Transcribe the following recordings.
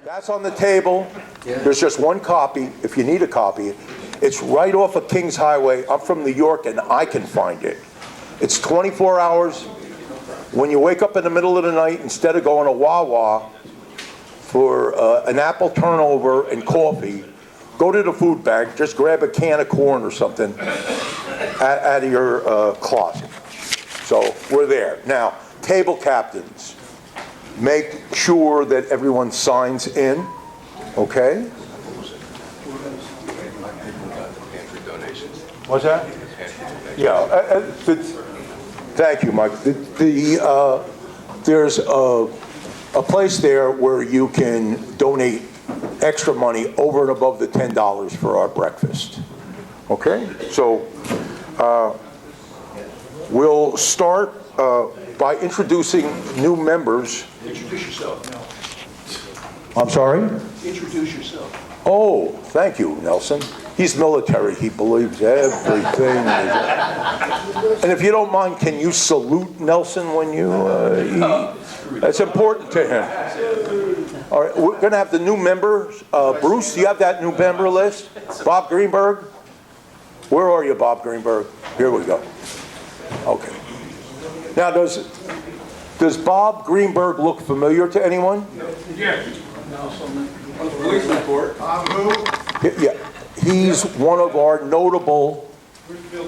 That's on the table. There's just one copy, if you need a copy. It's right off of Kings Highway. I'm from New York, and I can find it. It's 24 hours. When you wake up in the middle of the night, instead of going to Wawa for an apple turnover and coffee, go to the food bank, just grab a can of corn or something out of your closet. So we're there. Now, table captains, make sure that everyone signs in, okay? What's that? Yeah, thank you, Mike. There's a place there where you can donate extra money over and above the $10 for our breakfast. Okay? So we'll start by introducing new members. Introduce yourself. I'm sorry? Introduce yourself. Oh, thank you, Nelson. He's military. He believes everything. And if you don't mind, can you salute Nelson when you eat? That's important to him. All right, we're going to have the new members. Bruce, do you have that new member list? Bob Greenberg? Where are you, Bob Greenberg? Here we go. Okay. Now, does Bob Greenberg look familiar to anyone? Yes. On the police report. Bob who? Yeah. He's one of our notable. Bill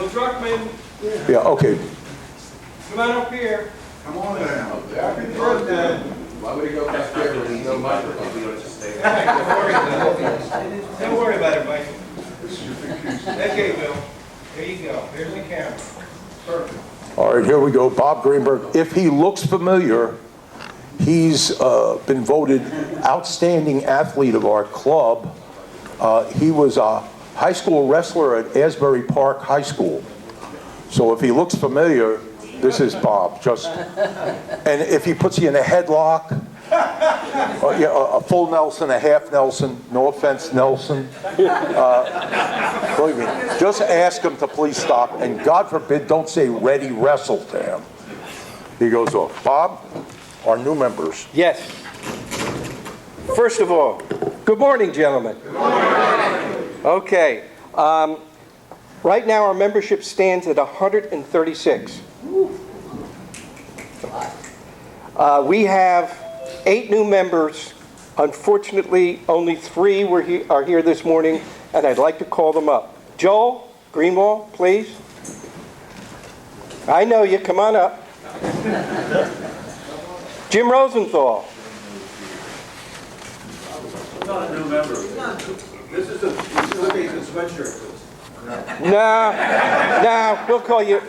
Druckmann. Yeah, okay. Come on up here. Come on down. Happy birthday. Why would he go back there when there's no microphone? Don't worry about it, Mike. Okay, Bill. There you go. There's the camera. Perfect. All right, here we go. Bob Greenberg. If he looks familiar, he's been voted outstanding athlete of our club. He was a high school wrestler at Asbury Park High School. So if he looks familiar, this is Bob. And if he puts you in a headlock, a full Nelson, a half Nelson, no offense, Nelson. Believe me, just ask him to please stop, and God forbid, don't say ready wrestle to him. He goes off. Bob, our new members. Yes. First of all, good morning, gentlemen. Good morning. Okay. Right now, our membership stands at 136. We have 8 new members. Unfortunately, only 3 are here this morning, and I'd like to call them up. Joel Greenwald, please. I know you. Come on up. Jim Rosenthal. Not a new member. This is a sweatshirt. No, we'll call you.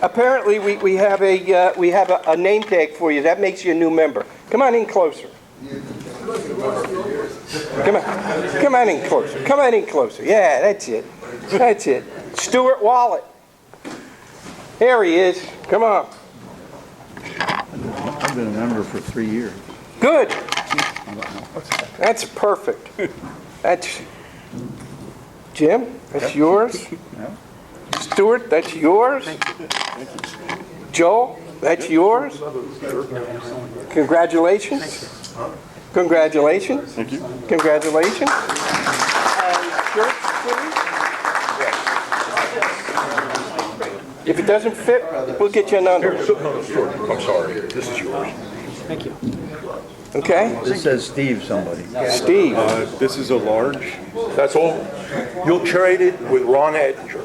Apparently, we have a name tag for you. That makes you a new member. Come on in closer. Come on in closer. Come on in closer. Yeah, that's it. That's it. Stuart Wallet. Here he is. Come on. I've been a member for 3 years. Good. That's perfect. That's Jim. That's yours. Stuart, that's yours. Joel, that's yours. Congratulations. Congratulations. Thank you. Congratulations. And shirts, please. If it doesn't fit, we'll get you another. I'm sorry, this is yours. Thank you. Okay? This says Steve somebody. Steve. This is a large. That's all. You'll trade it with Ron Ettinger.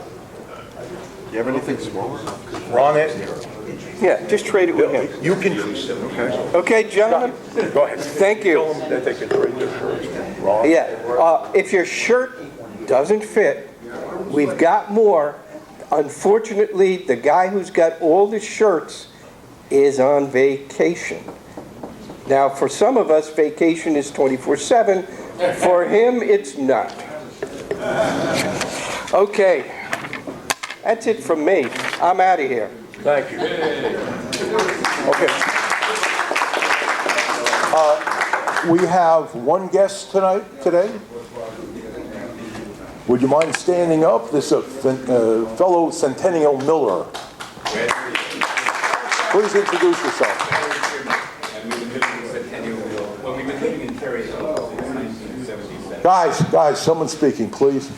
You have anything smaller? Ron Ettinger. Yeah, just trade it with him. You can use it, okay? Okay, gentlemen? Go ahead. Thank you. Tell them that they can trade their shirts. Ron? Yeah, if your shirt doesn't fit, we've got more. Unfortunately, the guy who's got all the shirts is on vacation. Now, for some of us, vacation is 24/7. For him, it's not. Okay, that's it from me. I'm out of here. Thank you. Okay. We have one guest today. Would you mind standing up? This is a fellow Centennial Miller. Please introduce yourself. And we've been living in Centennial Ville. Well, we've been living in Terry Hill since 1977. Guys, someone speaking, please.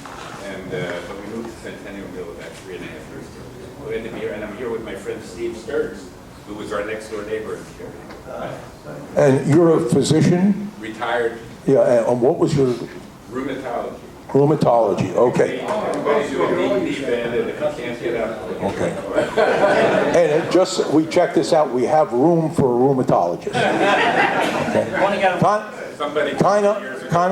And but we moved to Centennial Ville about 3.5 years ago. We're in the beer, and I'm here with my friend Steve Sturz, who was our next door neighbor in Terry. And you're a physician? Retired Yeah, and what was your rheumatology. rheumatology? Okay. Everybody's doing knee band, and if you can't get up. Okay. And we checked this out, we have room for a rheumatologist. Somebody Kind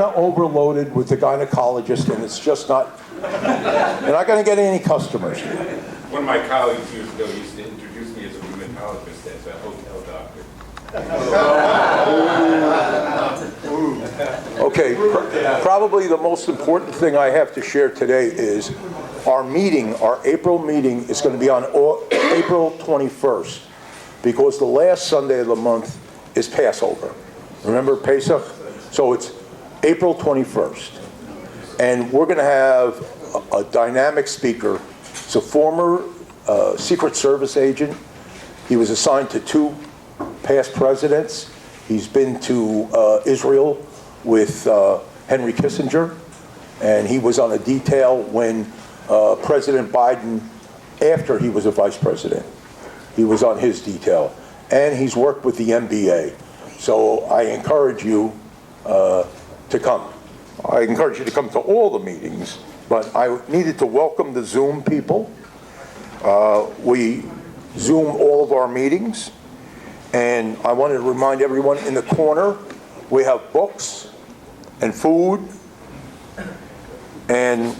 of overloaded with the gynecologist, and it's just not, you're not going to get any customers. One of my colleagues years ago used to introduce me as a rheumatologist as a hotel doctor. Okay, probably the most important thing I have to share today is our meeting, our April meeting is going to be on April 21st, because the last Sunday of the month is Passover. Remember Pesach? So it's April 21st. And we're going to have a dynamic speaker. He's a former Secret Service agent. He was assigned to 2 past presidents. He's been to Israel with Henry Kissinger, and he was on a detail when President Biden, after he was a vice president, he was on his detail. And he's worked with the NBA. So I encourage you to come. I encourage you to come to all the meetings, but I needed to welcome the Zoom people. We Zoom all of our meetings, and I wanted to remind everyone in the corner, we have books and food, and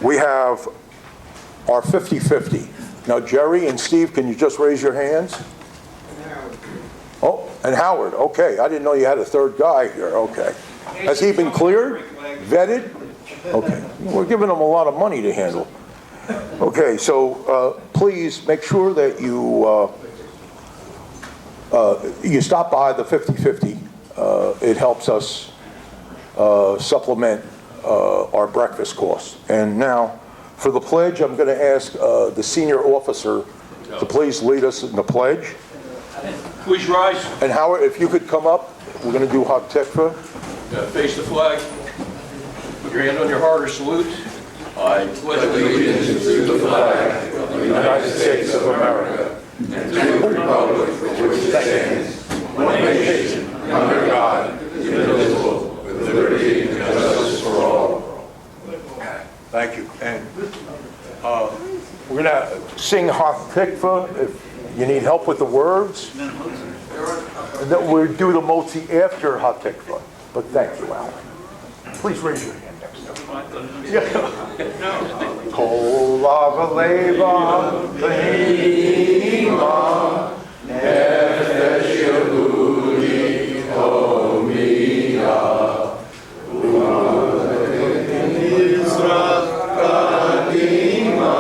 we have our 50-50. Now, Jerry and Steve, can you just raise your hands? Oh, and Howard, okay. I didn't know you had a third guy here, okay. Has he been cleared, vetted? Okay, we're giving him a lot of money to handle. Okay, so please make sure that you you stop by the 50-50. It helps us supplement our breakfast costs. And now, for the pledge, I'm going to ask the senior officer to please lead us in the pledge. Please rise. And Howard, if you could come up, we're going to do hot tikva. Face the flag. Put your hand on your heart or salute. I pledge allegiance to the flag of the United States of America and to the republic for which it stands, one nation, under God, indivisible, with liberty and justice for all. Thank you. And we're going to sing hot tikva. If you need help with the words, and then we'll do the motzi after hot tikva. But thank you, Alan. Please raise your hand next time. Kol lava leva nefesh yehudi homiya Yisrach kadima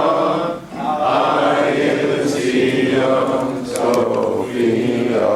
ayim tziyam Sophia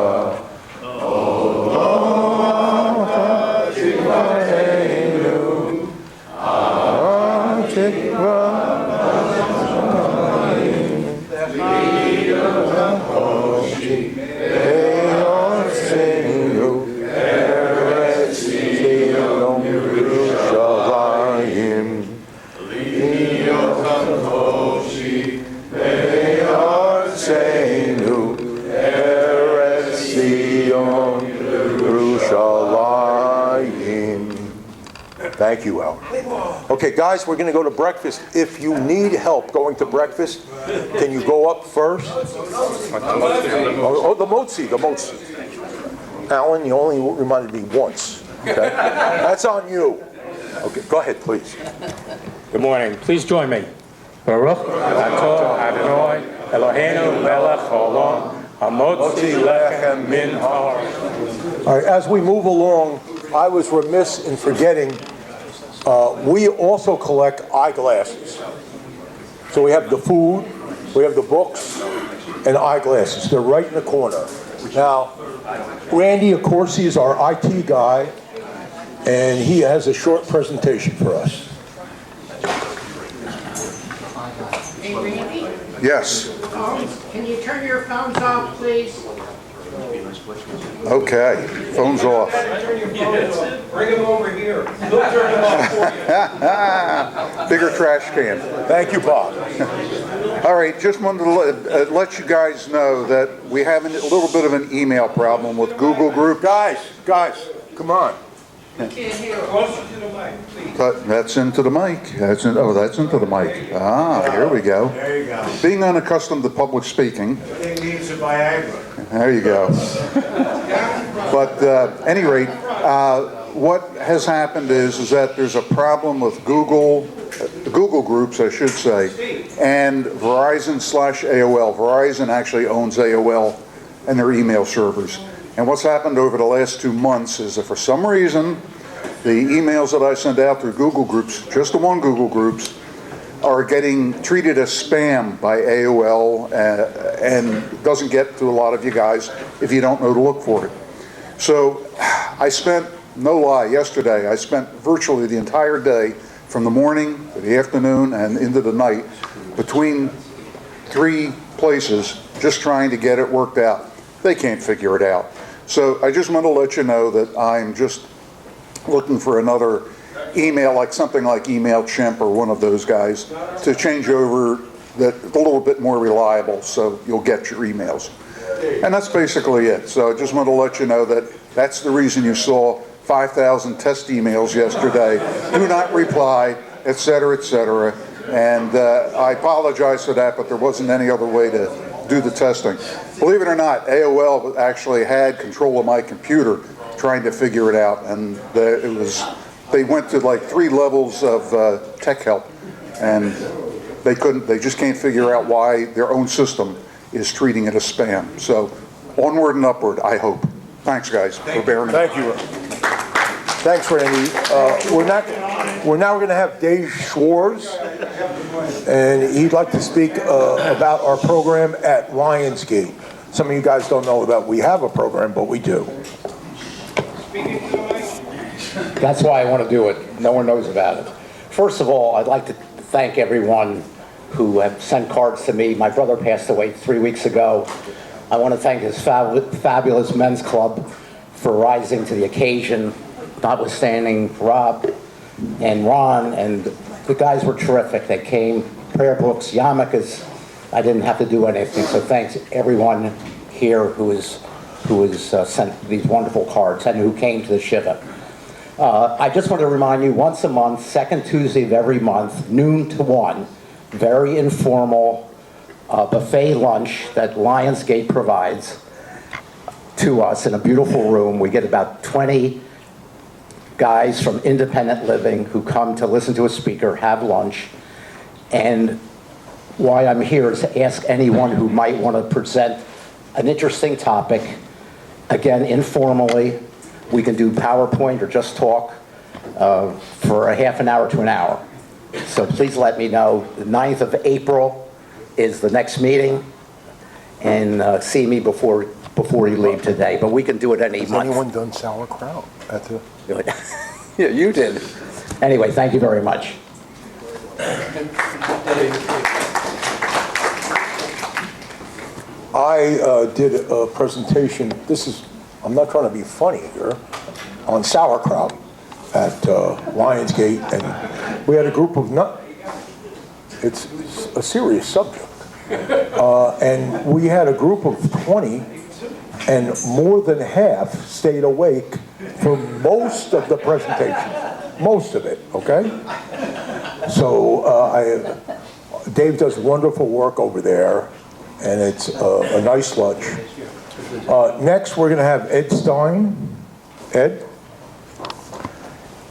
Thank you, Al. Okay, guys, we're going to go to breakfast. If you need help going to breakfast, can you go up first? Oh, the motzi. Alan, you only reminded me once. Okay? That's on you. Okay, go ahead, please. Good morning. Please join me. Baruch atah Adonai Eloheinu melech haolam hamotzi lechem min haaretz. All right, as we move along, I was remiss in forgetting, we also collect eyeglasses. So we have the food, we have the books, and eyeglasses. They're right in the corner. Now, Randy, of course, he is our IT guy, and he has a short presentation for us. Hey, Randy? Yes. Can you turn your phones off, please? Okay. Phone's off. Turn your phones off. Bring them over here. They'll turn them off for you. Bigger trash can. Thank you, Bob. All right, just wanted to let you guys know that we have a little bit of an email problem with Google Group. Guys, come on. Closer to the mic, please. That's into the mic. That's into the mic. Ah, here we go. There you go. Being unaccustomed to public speaking. Thing needs a Viagra. There you go. But at any rate, what has happened is that there's a problem with Google Groups, I should say, and Verizon/AOL. Verizon actually owns AOL and their email servers. And what's happened over the last 2 months is that for some reason, the emails that I send out through Google Groups, just the one Google Groups, are getting treated as spam by AOL and doesn't get to a lot of you guys if you don't know to look for it. So I spent, no lie, yesterday, I spent virtually the entire day from the morning to the afternoon and into the night between 3 places just trying to get it worked out. They can't figure it out. So I just want to let you know that I'm just looking for another email, like something like MailChimp or one of those guys, to change over that a little bit more reliable so you'll get your emails. And that's basically it. So I just want to let you know that that's the reason you saw 5,000 test emails yesterday. Do not reply, etc., etc. And I apologize for that, but there wasn't any other way to do the testing. Believe it or not, AOL actually had control of my computer trying to figure it out, and they went to like 3 levels of tech help, and they just can't figure out why their own system is treating it as spam. So onward and upward, I hope. Thanks, guys, for bearing with me. Thank you. Thanks, Randy. We're now going to have Dave Schwartz, and he'd like to speak about our program at Lionsgate. Some of you guys don't know that we have a program, but we do. That's why I want to do it. No one knows about it. First of all, I'd like to thank everyone who have sent cards to me. My brother passed away 3 weeks ago. I want to thank his fabulous men's club for rising to the occasion, notwithstanding Rob and Ron, and the guys were terrific. They came, prayer books, yarmulkes. I didn't have to do anything, so thanks everyone here who has sent these wonderful cards and who came to the Shiva. I just want to remind you, once a month, second Tuesday of every month, noon to 1, very informal buffet lunch that Lionsgate provides to us in a beautiful room. We get about 20 guys from independent living who come to listen to a speaker, have lunch, and why I'm here is to ask anyone who might want to present an interesting topic, again, informally. We can do PowerPoint or just talk for a half an hour to an hour. So please let me know. The 9th of April is the next meeting, and see me before you leave today. But we can do it any month. Has anyone done sauerkraut at the... Yeah, you did. Anyway, thank you very much. I did a presentation, I'm not trying to be funny here, on sauerkraut at Lionsgate, and we had a group of it's a serious subject, and we had a group of 20, and more than half stayed awake for most of the presentation, most of it, okay? So Dave does wonderful work over there, and it's a nice lunch. Next, we're going to have Ed Stein. Ed?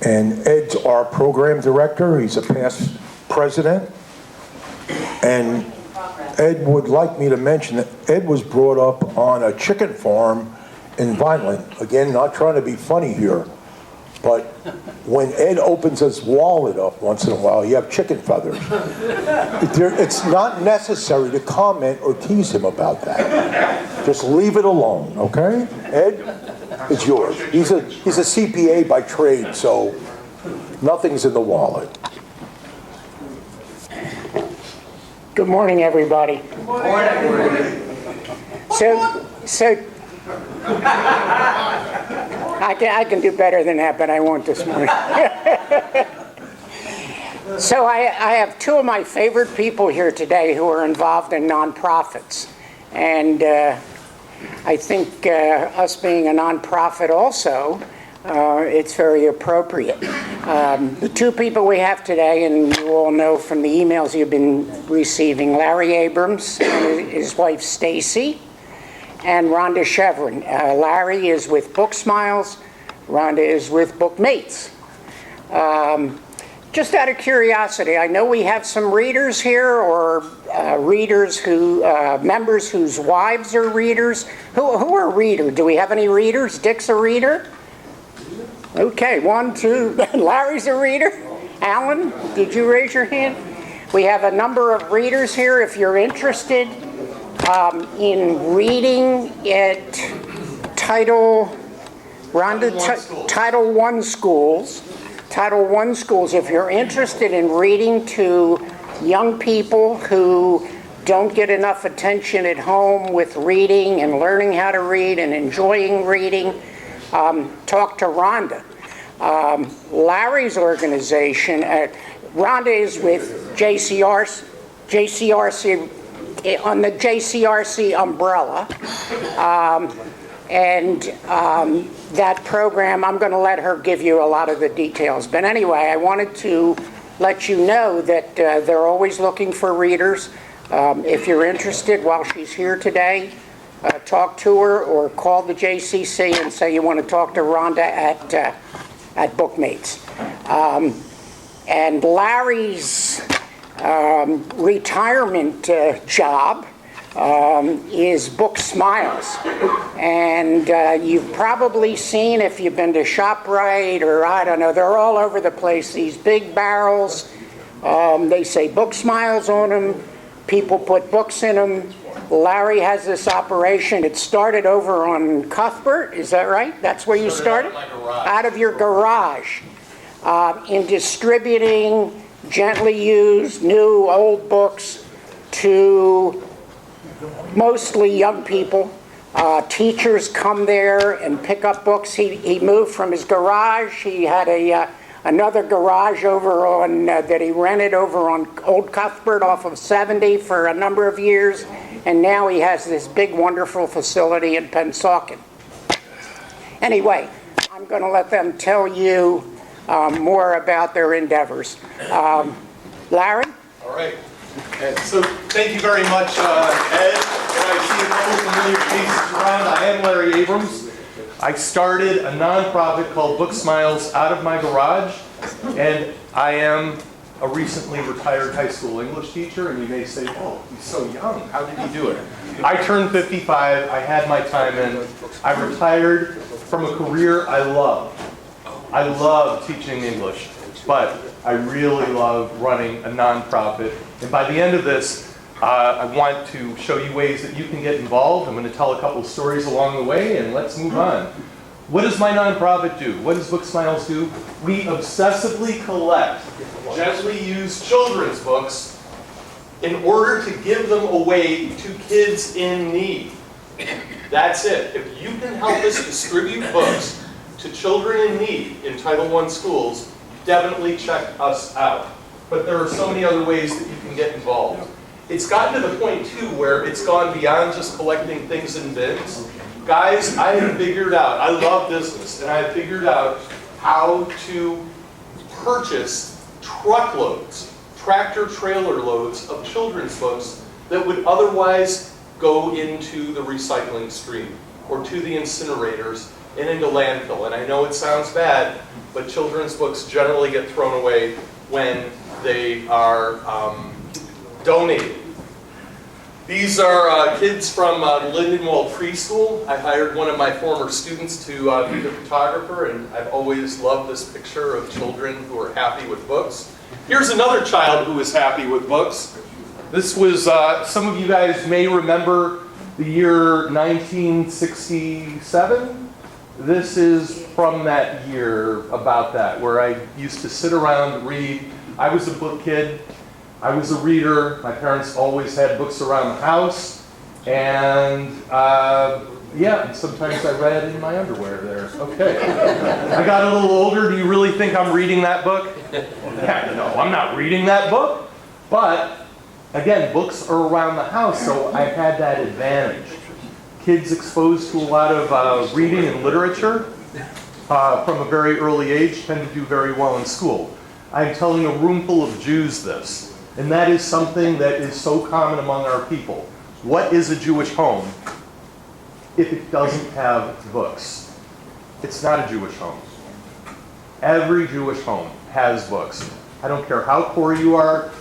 And Ed's our program director. He's a past president. And Ed would like me to mention that Ed was brought up on a chicken farm in Vineland. Again, not trying to be funny here, but when Ed opens his wallet up once in a while, you have chicken feathers. It's not necessary to comment or tease him about that. Just leave it alone, okay? Ed, it's yours. He's a CPA by trade, so nothing's in the wallet. Good morning, everybody. So I can do better than that, but I won't this morning. So I have two of my favorite people here today who are involved in nonprofits. And I think us being a nonprofit also, it's very appropriate. The two people we have today, and you all know from the emails you've been receiving, Larry Abrams and his wife Stacy, and Rhonda Shevrin. Larry is with Booksmiles, Rhonda is with BookMates. Just out of curiosity, I know we have some readers here, or readers who, members whose wives are readers. Who are readers? Do we have any readers? Dick's a reader? Okay, 1, 2, Larry's a reader. Alan, did you raise your hand? We have a number of readers here. If you're interested in reading at Title I schools, if you're interested in reading to young people who don't get enough attention at home with reading and learning how to read and enjoying reading, talk to Rhonda. Larry's organization, Rhonda is with JCRC, on the JCRC umbrella. That program, I'm going to let her give you a lot of the details. But anyway, I wanted to let you know that they're always looking for readers. If you're interested, while she's here today, talk to her or call the JCC and say you want to talk to Rhonda at BookMates. And Larry's retirement job is Booksmiles. And you've probably seen, if you've been to ShopRite or I don't know, they're all over the place, these big barrels. They say Booksmiles on them. People put books in them. Larry has this operation. It started over on Cuthbert, is that right? That's where you started? Out of your garage. In distributing gently used, new, old books to mostly young people. Teachers come there and pick up books. He moved from his garage. He had another garage over on that he rented over on Old Cuthbert off of 70 for a number of years, and now he has this big, wonderful facility in Pennsauken. Anyway, I'm going to let them tell you more about their endeavors. Larry? All right. So thank you very much, Ed. And I see a couple familiar faces around. I am Larry Abrams. I started a nonprofit called Booksmiles out of my garage, and I am a recently retired high school English teacher. And you may say, "Oh, he's so young. How did he do it?" I turned 55. I had my time in. I retired from a career I love. I love teaching English, but I really love running a nonprofit. And by the end of this, I want to show you ways that you can get involved. I'm going to tell a couple of stories along the way, and let's move on. What does my nonprofit do? What does Booksmiles do? We obsessively collect gently used children's books in order to give them away to kids in need. That's it. If you can help us distribute books to children in need in Title I schools, definitely check us out. But there are so many other ways that you can get involved. It's gotten to the point, too, where it's gone beyond just collecting things in bins. Guys, I have figured out, I love business, and I have figured out how to purchase truckloads, tractor-trailer loads of children's books that would otherwise go into the recycling stream or to the incinerators and into landfill. And I know it sounds bad, but children's books generally get thrown away when they are donated. These are kids from Lindenwold Preschool. I hired one of my former students to be the photographer, and I've always loved this picture of children who are happy with books. Here's another child who is happy with books. This was, some of you guys may remember the year 1967. This is from that year, about that, where I used to sit around and read. I was a book kid. I was a reader. My parents always had books around the house. And yeah, sometimes I read in my underwear there. Okay. I got a little older. Do you really think I'm reading that book? Yeah, no, I'm not reading that book. But again, books are around the house, so I had that advantage. Kids exposed to a lot of reading and literature from a very early age tend to do very well in school. I'm telling a room full of Jews this, and that is something that is so common among our people. What is a Jewish home if it doesn't have books? It's not a Jewish home. Every Jewish home has books. I don't care how poor you are,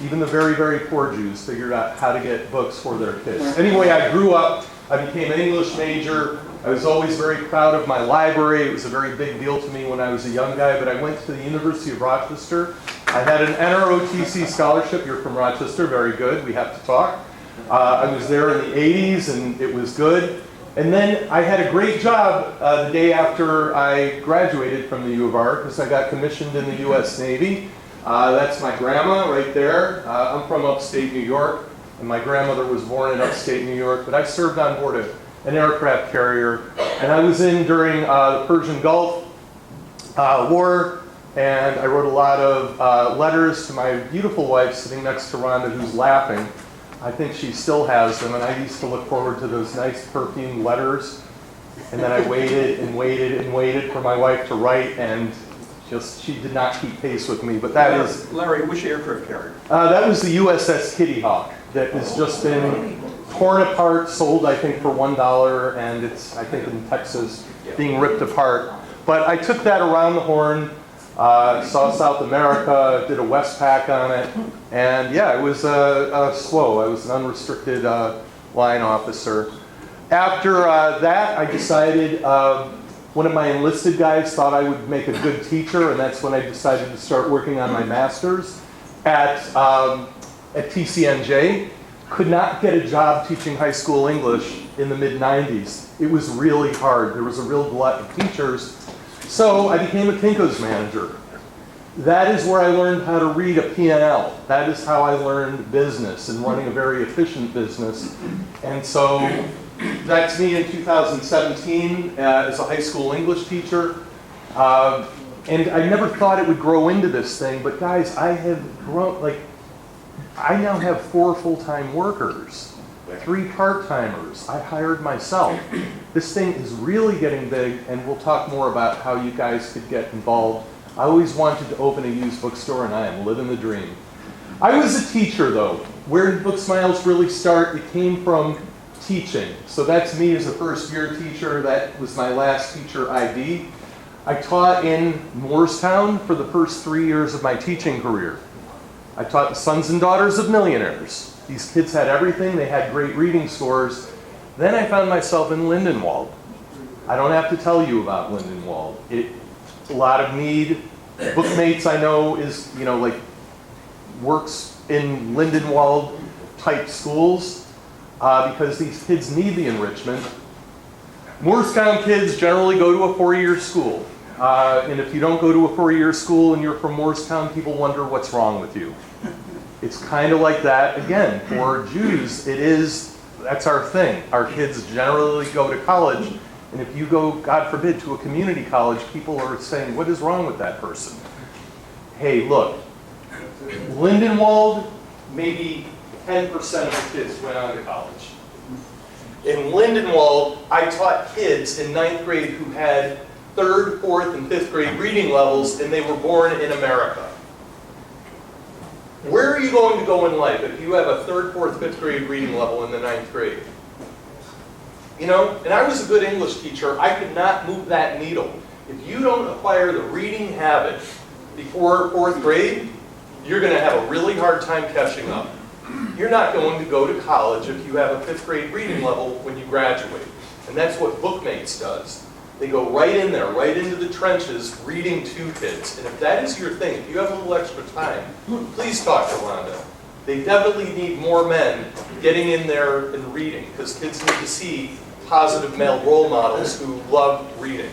even the very, very poor Jews figured out how to get books for their kids. Anyway, I grew up, I became an English major. I was always very proud of my library. It was a very big deal to me when I was a young guy, but I went to the University of Rochester. I had an NROTC scholarship. You're from Rochester, very good, we have to talk. I was there in the 80s and it was good. And then I had a great job the day after I graduated from the U of R because I got commissioned in the US Navy. That's my grandma right there. I'm from upstate New York, and my grandmother was born in upstate New York, but I served on board an aircraft carrier, and I was in during the Persian Gulf War, and I wrote a lot of letters to my beautiful wife sitting next to Rhonda, who's laughing. I think she still has them, and I used to look forward to those nice perfumed letters, and then I waited and waited and waited for my wife to write, and she did not keep pace with me, but that is... Larry, which aircraft carrier? That was the USS Kitty Hawk that has just been torn apart, sold I think for $1, and it's, I think in Texas, being ripped apart. But I took that around the horn, saw South America, did a Westpac on it, and yeah, it was slow. I was an unrestricted line officer. After that, I decided one of my enlisted guys thought I would make a good teacher, and that's when I decided to start working on my master's at TCNJ. Could not get a job teaching high school English in the mid-90s. It was really hard. There was a real glut of teachers. So I became a Kinko's manager. That is where I learned how to read a P&L. That is how I learned business and running a very efficient business. And so that's me in 2017 as a high school English teacher. And I never thought it would grow into this thing, but guys, I have grown, like, I now have 4 full-time workers, 3 part-timers. I hired myself. This thing is really getting big, and we'll talk more about how you guys could get involved. I always wanted to open a used bookstore, and I am living the dream. I was a teacher, though. Where did Booksmiles really start? It came from teaching. So that's me as a first-year teacher. That was my last teacher ID. I taught in Moorestown for the first 3 years of my teaching career. I taught the sons and daughters of millionaires. These kids had everything. They had great reading scores. Then I found myself in Lindenwold. I don't have to tell you about Lindenwold. A lot of need. BookMates, I know, is, like, works in Lindenwold type schools because these kids need the enrichment. Moorestown kids generally go to a 4-year school. And if you don't go to a 4-year school and you're from Moorestown, people wonder what's wrong with you. It's kind of like that. Again, for Jews, that's our thing. Our kids generally go to college, and if you go, God forbid, to a community college, people are saying, what is wrong with that person? Hey, look, Lindenwold, maybe 10% of the kids went on to college. In Lindenwold, I taught kids in 9th grade who had 3rd, 4th, and 5th grade reading levels, and they were born in America. Where are you going to go in life if you have a 3rd, 4th, 5th grade reading level in the 9th grade? And I was a good English teacher. I could not move that needle. If you don't acquire the reading habit before 4th grade, you're going to have a really hard time catching up. You're not going to go to college if you have a 5th grade reading level when you graduate. And that's what BookMates does. They go right in there, right into the trenches, reading to kids. And if that is your thing, if you have a little extra time, please talk to Rhonda. They definitely need more men getting in there and reading, because kids need to see positive male role models who love reading.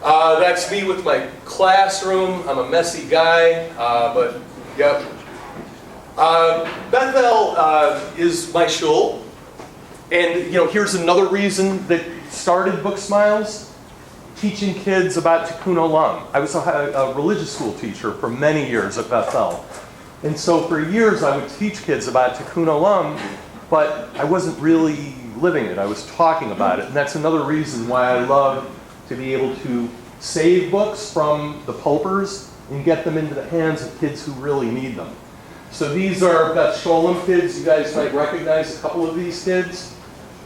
That's me with my classroom. I'm a messy guy, but yep. Bethel is my shul. And here's another reason that started Booksmiles. Teaching kids about Tikkun Olam. I was a religious school teacher for many years at Bethel. And so for years I would teach kids about Tikkun Olam, but I wasn't really living it. I was talking about it. And that's another reason why I love to be able to save books from the pulpers and get them into the hands of kids who really need them. So these are Beth Sholem kids. You guys might recognize a couple of these kids.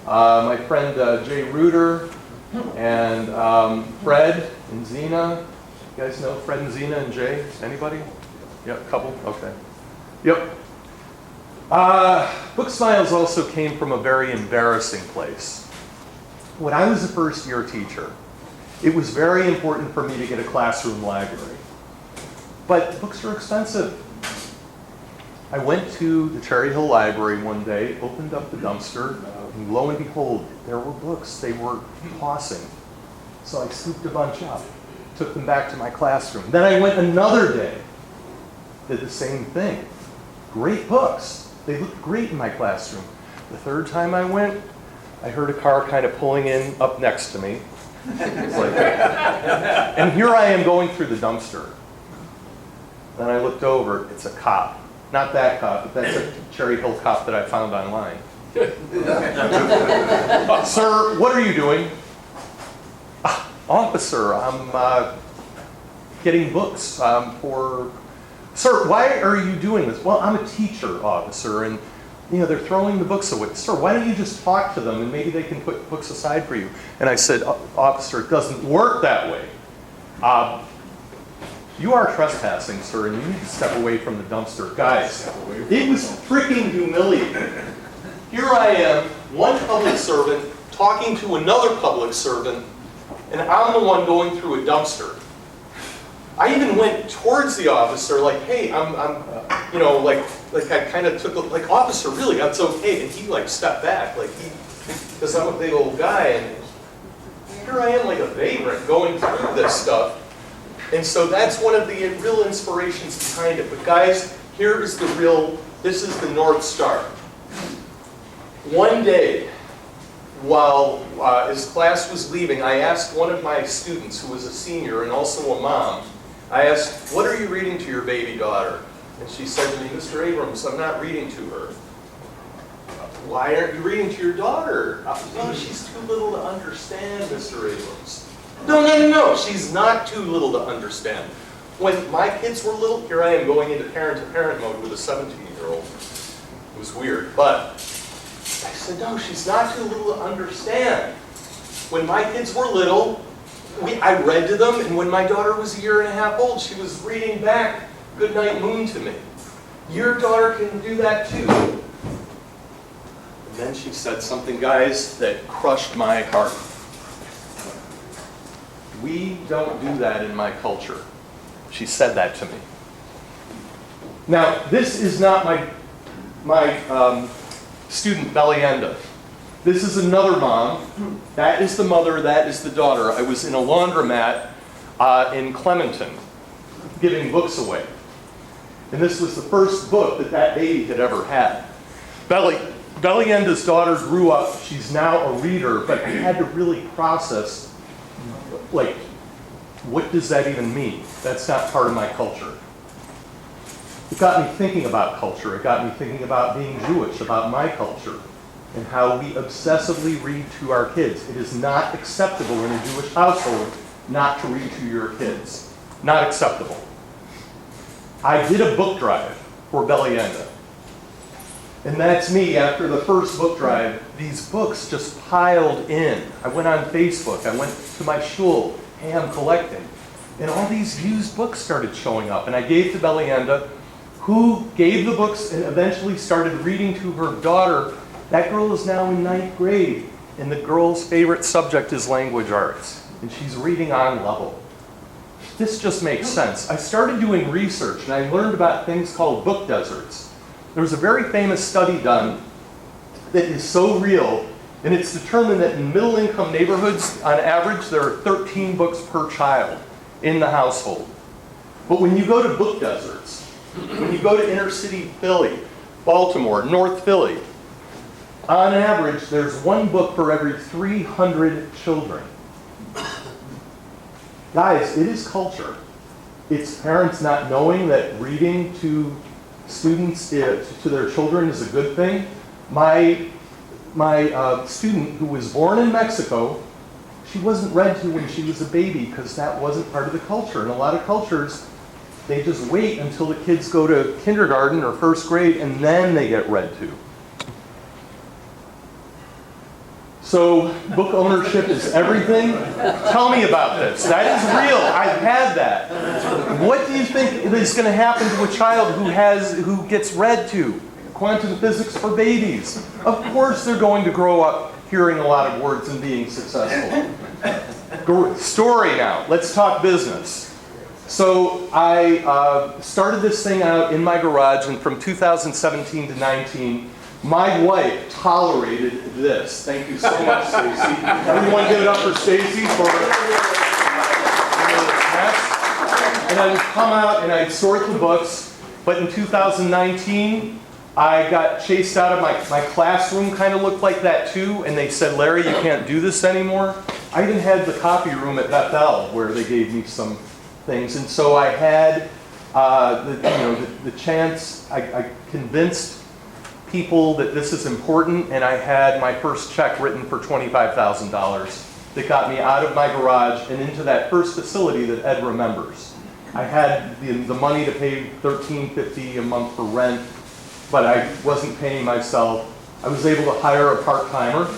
My friend Jay Reuter, and Fred and Zena. You guys know Fred and Zena and Jay? Anybody? Yep, couple? Okay. Yep. Booksmiles also came from a very embarrassing place. When I was a first-year teacher, it was very important for me to get a classroom library. But books are expensive. I went to the Cherry Hill Library one day, opened up the dumpster, and lo and behold, there were books they were tossing. So I scooped a bunch up, took them back to my classroom. Then I went another day, did the same thing. Great books. They looked great in my classroom. The third time I went, I heard a car kind of pulling in up next to me. And here I am going through the dumpster. Then I looked over, it's a cop. Not that cop, but that's a Cherry Hill cop that I found online. Sir, what are you doing? Officer, I'm getting books for... Sir, why are you doing this? Well, I'm a teacher, officer, and they're throwing the books away. Sir, why don't you just talk to them and maybe they can put books aside for you? And I said, officer, it doesn't work that way. You are trespassing, sir, and you need to step away from the dumpster. Guys, it was freaking humiliating. Here I am, one public servant, talking to another public servant, and I'm the one going through a dumpster. I even went towards the officer, like, hey, like I kind of took, like, officer, really, that's okay. And he, like, stepped back, like, because I'm a big old guy, and here I am, like a vagrant, going through this stuff. And so that's one of the real inspirations behind it. But guys, here is the real, this is the North Star. One day, while as class was leaving, I asked one of my students, who was a senior and also a mom, I asked, what are you reading to your baby daughter? And she said to me, Mr. Abrams, I'm not reading to her. Why aren't you reading to your daughter? No, she's too little to understand, Mr. Abrams. No, she's not too little to understand. When my kids were little, here I am going into parent-to-parent mode with a 17-year-old. It was weird, but I said, no, she's not too little to understand. When my kids were little, I read to them, and when my daughter was 1.5 years old, she was reading back Goodnight Moon to me. Your daughter can do that too. And then she said something, guys, that crushed my heart. We don't do that in my culture. She said that to me. Now, this is not my student, Bellienda. This is another mom. That is the mother, that is the daughter. I was in a laundromat in Clementon giving books away. And this was the first book that baby had ever had. Bellienda's daughter grew up. She's now a reader, but I had to really process, like, what does that even mean? That's not part of my culture. It got me thinking about culture. It got me thinking about being Jewish, about my culture, and how we obsessively read to our kids. It is not acceptable in a Jewish household not to read to your kids. Not acceptable. I did a book drive for Bellienda. And that's me. After the first book drive, these books just piled in. I went on Facebook. I went to my shul. Hey, I'm collecting. And all these used books started showing up. And I gave to Bellienda, who gave the books and eventually started reading to her daughter. That girl is now in 9th grade. And the girl's favorite subject is language arts. And she's reading on level. This just makes sense. I started doing research, and I learned about things called book deserts. There was a very famous study done that is so real, and it's determined that in middle-income neighborhoods, on average, there are 13 books per child in the household. But when you go to book deserts, When you go to inner city Philly, Baltimore, North Philly, on average, there's one book for every 300 children. Guys, it is culture. It's parents not knowing that reading to students, to their children, is a good thing. My student who was born in Mexico, she wasn't read to when she was a baby because that wasn't part of the culture. In a lot of cultures, they just wait until the kids go to kindergarten or first grade and then they get read to. So book ownership is everything. Tell me about this. That is real. I've had that. What do you think is going to happen to a child who gets read to? Quantum physics for babies. Of course they're going to grow up hearing a lot of words and being successful. Story now. Let's talk business. So I started this thing out in my garage, and from 2017 to 19, my wife tolerated this. Thank you so much, Stacy. Everyone give it up for Stacy for and I would come out and I'd sort the books, but in 2019, I got chased out of my classroom, kind of looked like that too, and they said, Larry, you can't do this anymore. I even had the copy room at Bethel where they gave me some things, and so I had the chance, I convinced people that this is important, and I had my first check written for $25,000 that got me out of my garage and into that first facility that Ed remembers. I had the money to pay $13.50 a month for rent, but I wasn't paying myself. I was able to hire a part-timer,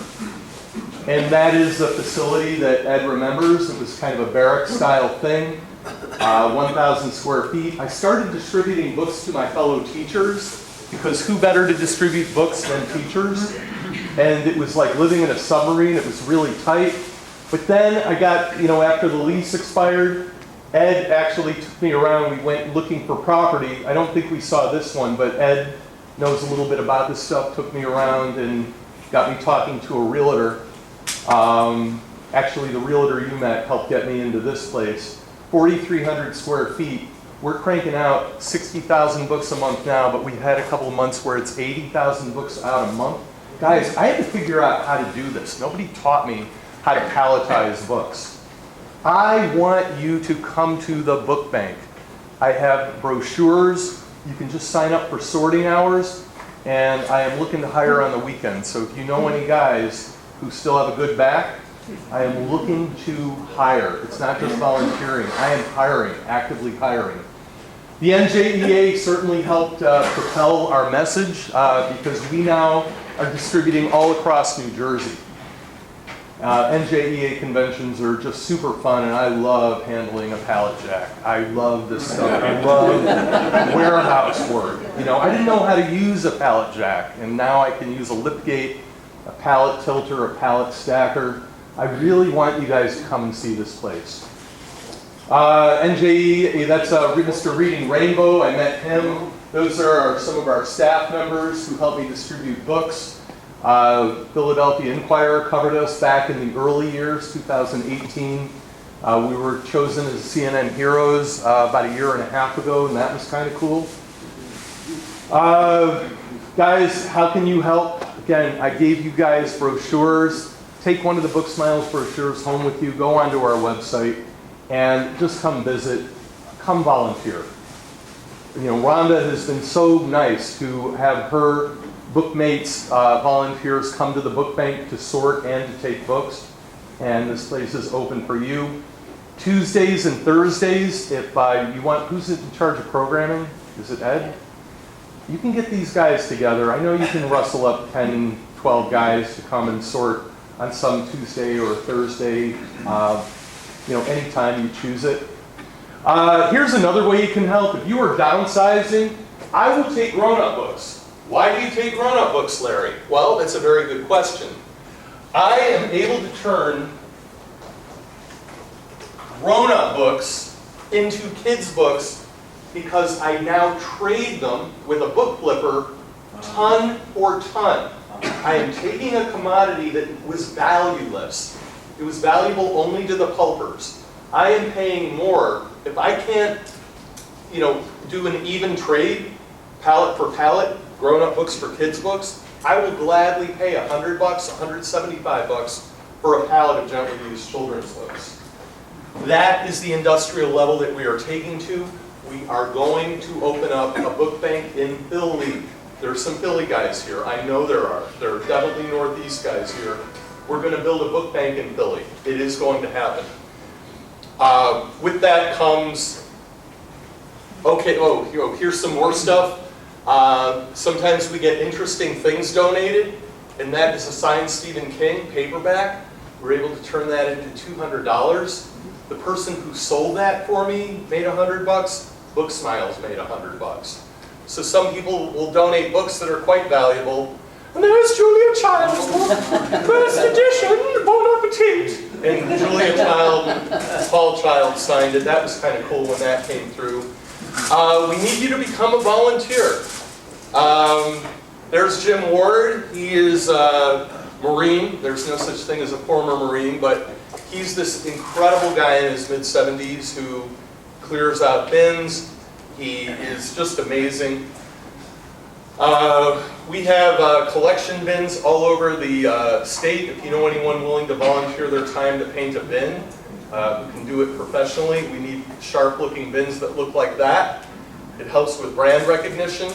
and that is the facility that Ed remembers. It was kind of a barrack-style thing, 1,000 square feet. I started distributing books to my fellow teachers, because who better to distribute books than teachers? And it was like living in a submarine. It was really tight. But then I got, after the lease expired, Ed actually took me around. We went looking for property. I don't think we saw this one, but Ed knows a little bit about this stuff, took me around and got me talking to a realtor. Actually, the realtor you met helped get me into this place. 4,300 square feet. We're cranking out 60,000 books a month now, but we've had a couple of months where it's 80,000 books out a month. Guys, I had to figure out how to do this. Nobody taught me how to palletize books. I want you to come to the book bank. I have brochures. You can just sign up for sorting hours, and I am looking to hire on the weekends. So if you know any guys who still have a good back, I am looking to hire. It's not just volunteering. I am hiring, actively hiring. The NJEA certainly helped propel our message because we now are distributing all across New Jersey. NJEA conventions are just super fun, and I love handling a pallet jack. I love this stuff. I love warehouse work. I didn't know how to use a pallet jack, and now I can use a lift gate, a pallet tilter, a pallet stacker. I really want you guys to come and see this place. NJE, that's Mr. Reading Rainbow. I met him. Those are some of our staff members who helped me distribute books. Philadelphia Inquirer covered us back in the early years, 2018. We were chosen as CNN Heroes about a year and a half ago, and that was kind of cool. Guys, how can you help? Again, I gave you guys brochures. Take one of the Booksmiles brochures home with you. Go onto our website and just come visit. Come volunteer. Rhonda has been so nice to have her BookMates volunteers come to the book bank to sort and to take books. And this place is open for you. Tuesdays and Thursdays, if you want, who's in charge of programming? Is it Ed? You can get these guys together. I know you can rustle up 10, 12 guys to come and sort on some Tuesday or Thursday, anytime you choose it. Here's another way you can help. If you are downsizing, I will take grown-up books. Why do you take grown-up books, Larry? Well, that's a very good question. I am able to turn grown-up books into kids' books because I now trade them with a book flipper ton for ton. I am taking a commodity that was valueless. It was valuable only to the pulpers. I am paying more. If I can't do an even trade, pallet for pallet, grown-up books for kids' books, I will gladly pay $100, $175 for a pallet of gently used children's books. That is the industrial level that we are taking to. We are going to open up a book bank in Philly. There's some Philly guys here. I know there are. There are definitely Northeast guys here. We're going to build a book bank in Philly. It is going to happen. With that comes, here's some more stuff. Sometimes we get interesting things donated, and that is a signed Stephen King paperback. We're able to turn that into $200. The person who sold that for me made $100. Booksmiles made $100. So some people will donate books that are quite valuable. And there's Julia Child's book, first edition, Bon Appetit. And Julia Child, Paul Child signed it. That was kind of cool when that came through. We need you to become a volunteer. There's Jim Ward. He is a Marine. There's no such thing as a former Marine, but he's this incredible guy in his mid-70s who clears out bins. He is just amazing. We have collection bins all over the state. If you know anyone willing to volunteer their time to paint a bin, who can do it professionally, we need sharp-looking bins that look like that. It helps with brand recognition.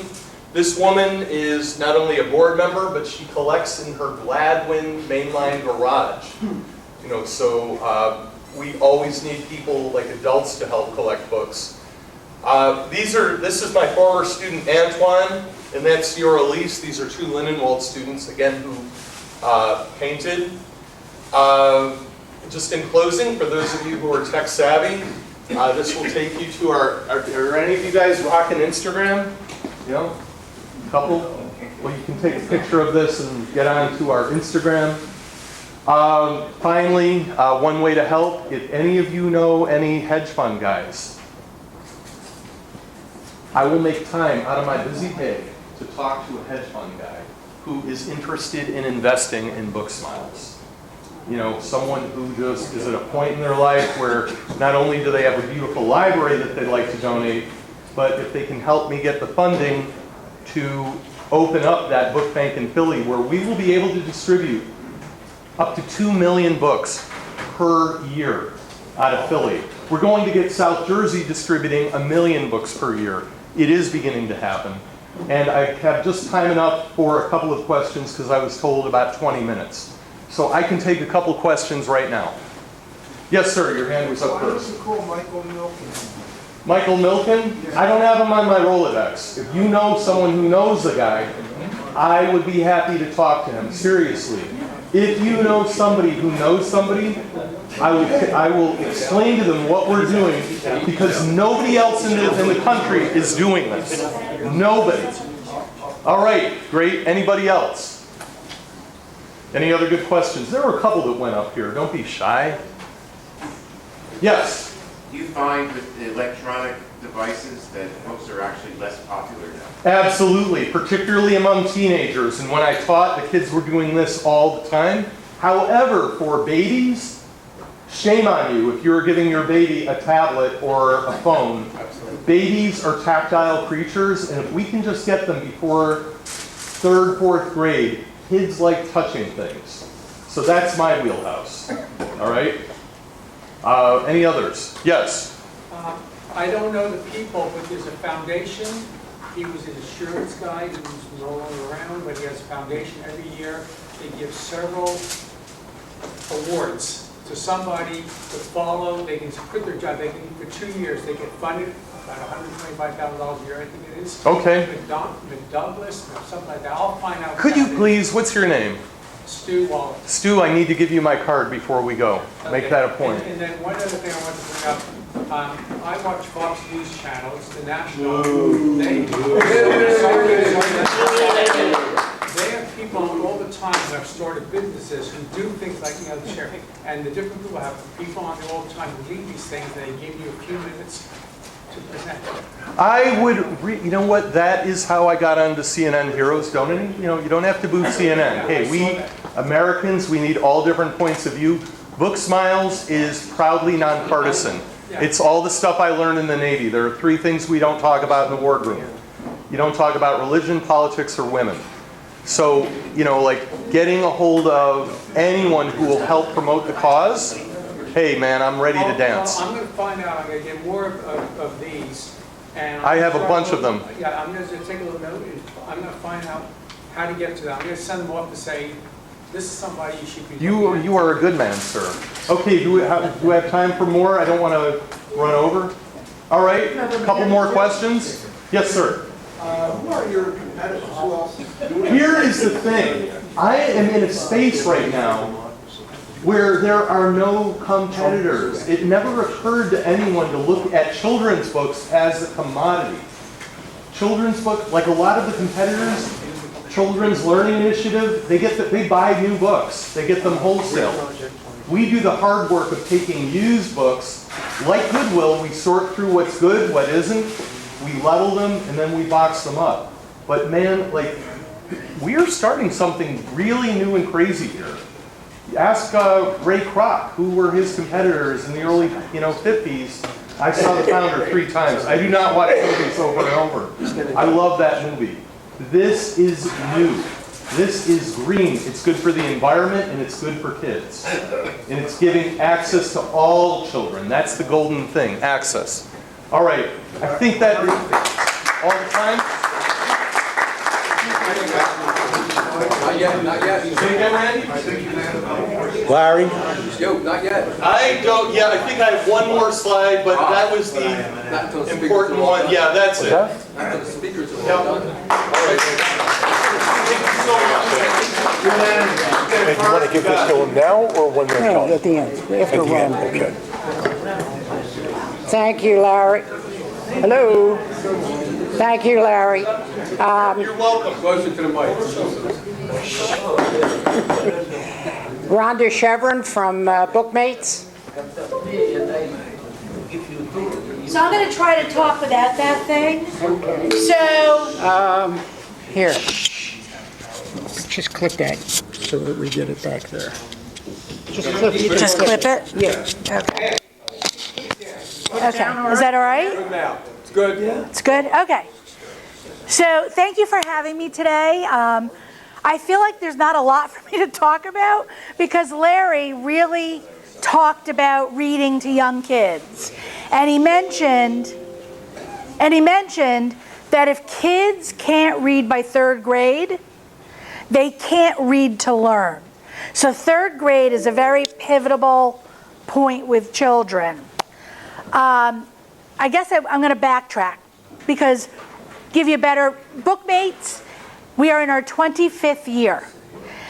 This woman is not only a board member, but she collects in her Gladwin mainline garage. So we always need people like adults to help collect books. This is my former student Antoine, and that's your Elise. These are two Lindenwald students, again, who painted. Just in closing, for those of you who are tech savvy, this will take you to are any of you guys rocking Instagram? A couple? Well, you can take a picture of this and get onto our Instagram. Finally, one way to help, if any of you know any hedge fund guys, I will make time out of my busy day to talk to a hedge fund guy who is interested in investing in Booksmiles. Someone who just is at a point in their life where not only do they have a beautiful library that they'd like to donate, but if they can help me get the funding to open up that book bank in Philly where we will be able to distribute up to 2 million books per year out of Philly. We're going to get South Jersey distributing 1 million books per year. It is beginning to happen. And I have just time enough for a couple of questions because I was told about 20 minutes. So I can take a couple questions right now. Yes, sir, your hand was up first. Why don't you call Michael Milken? Michael Milken? I don't have him on my Rolodex. If you know someone who knows the guy, I would be happy to talk to him, seriously. If you know somebody who knows somebody, I will explain to them what we're doing because nobody else in the country is doing this. Nobody. All right, great. Anybody else? Any other good questions? There were a couple that went up here. Don't be shy. Yes? Do you find with the electronic devices that books are actually less popular now? Absolutely, particularly among teenagers. And when I taught, the kids were doing this all the time. However, for babies, shame on you if you're giving your baby a tablet or a phone. Babies are tactile creatures, and if we can just get them before 3rd, 4th grade, kids like touching things. So that's my wheelhouse. All right? Any others? Yes? I don't know the people, but there's a foundation. He was an insurance guy who's no longer around, but he has a foundation every year. They give several awards to somebody to follow. They can quit their job. They can, for 2 years, they get funded about $125,000 a year, I think it is. Okay. McDouglas, or something like that. I'll find out. Could you please, what's your name? Stu Wallace. Stu, I need to give you my card before we go. Make that a point. And then one other thing I want to bring up. I watch Fox News channels, the national. They have people on all the time who have started businesses who do things like, the share. And the different people have people on there all the time who lead these things. They give you a few minutes to present. I would, you know what, that is how I got onto CNN Heroes, don't it? You don't have to boo CNN. Hey, we Americans, we need all different points of view. Booksmiles is proudly nonpartisan. It's all the stuff I learned in the Navy. There are 3 things we don't talk about in the wardroom. You don't talk about religion, politics, or women. So, like getting a hold of anyone who will help promote the cause, hey man, I'm ready to dance. I'm going to find out, I'm going to get more of these. And I have a bunch of them. Yeah, I'm going to take a little note, and I'm going to find out how to get to them. I'm going to send them off to say, this is somebody you should be looking at. You are a good man, sir. Okay, do we have time for more? I don't want to run over. All right, a couple more questions. Yes, sir. Who are your competitors? Who else? Here is the thing. I am in a space right now where there are no competitors. It never occurred to anyone to look at children's books as a commodity. Children's book, like a lot of the competitors, Children's Learning Initiative, they buy new books. They get them wholesale. We do the hard work of taking used books. Like Goodwill, we sort through what's good, what isn't. We level them, and then we box them up. But man, like, we're starting something really new and crazy here. Ask Ray Kroc, who were his competitors in the early 50s. I saw The Founder 3 times. I do not watch movies over and over. I love that movie. This is new. This is green. It's good for the environment, and it's good for kids. And it's giving access to all children. That's the golden thing, access. All right, I think that is all the time. Not yet, not yet. Say again, Randy? Larry? Yo, not yet. I don't, I think I have one more slide, but that was the important one. Yeah, that's it. Not till the speakers are all done. All right. Thank you so much. And you want to give this to them now or when they're No, done? at the end, after At the end, Rhonda. okay. Thank you, Larry. Hello. Thank you, Larry. You're welcome. Closer to the mic. Rhonda Shevrin from BookMates. So I'm going to try to talk without that thing. So, Here. Just click that so that we get it back there. just clip it? Yeah. Okay. Okay, is that all right? Good now. It's good. It's good? Okay. So thank you for having me today. I feel like there's not a lot for me to talk about because Larry really talked about reading to young kids. And he mentioned that if kids can't read by 3rd grade, they can't read to learn. So 3rd grade is a very pivotal point with children. I guess I'm going to backtrack because give you a better BookMates. We are in our 25th year.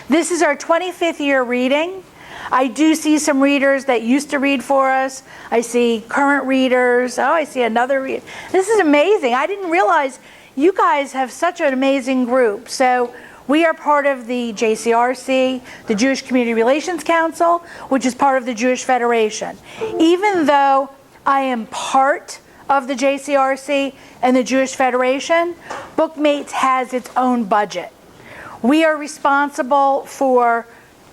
This is our 25th year reading. I do see some readers that used to read for us. I see current readers. Oh, I see another reader. This is amazing. I didn't realize you guys have such an amazing group. So we are part of the JCRC, the Jewish Community Relations Council, which is part of the Jewish Federation. Even though I am part of the JCRC and the Jewish Federation, BookMates has its own budget. We are responsible for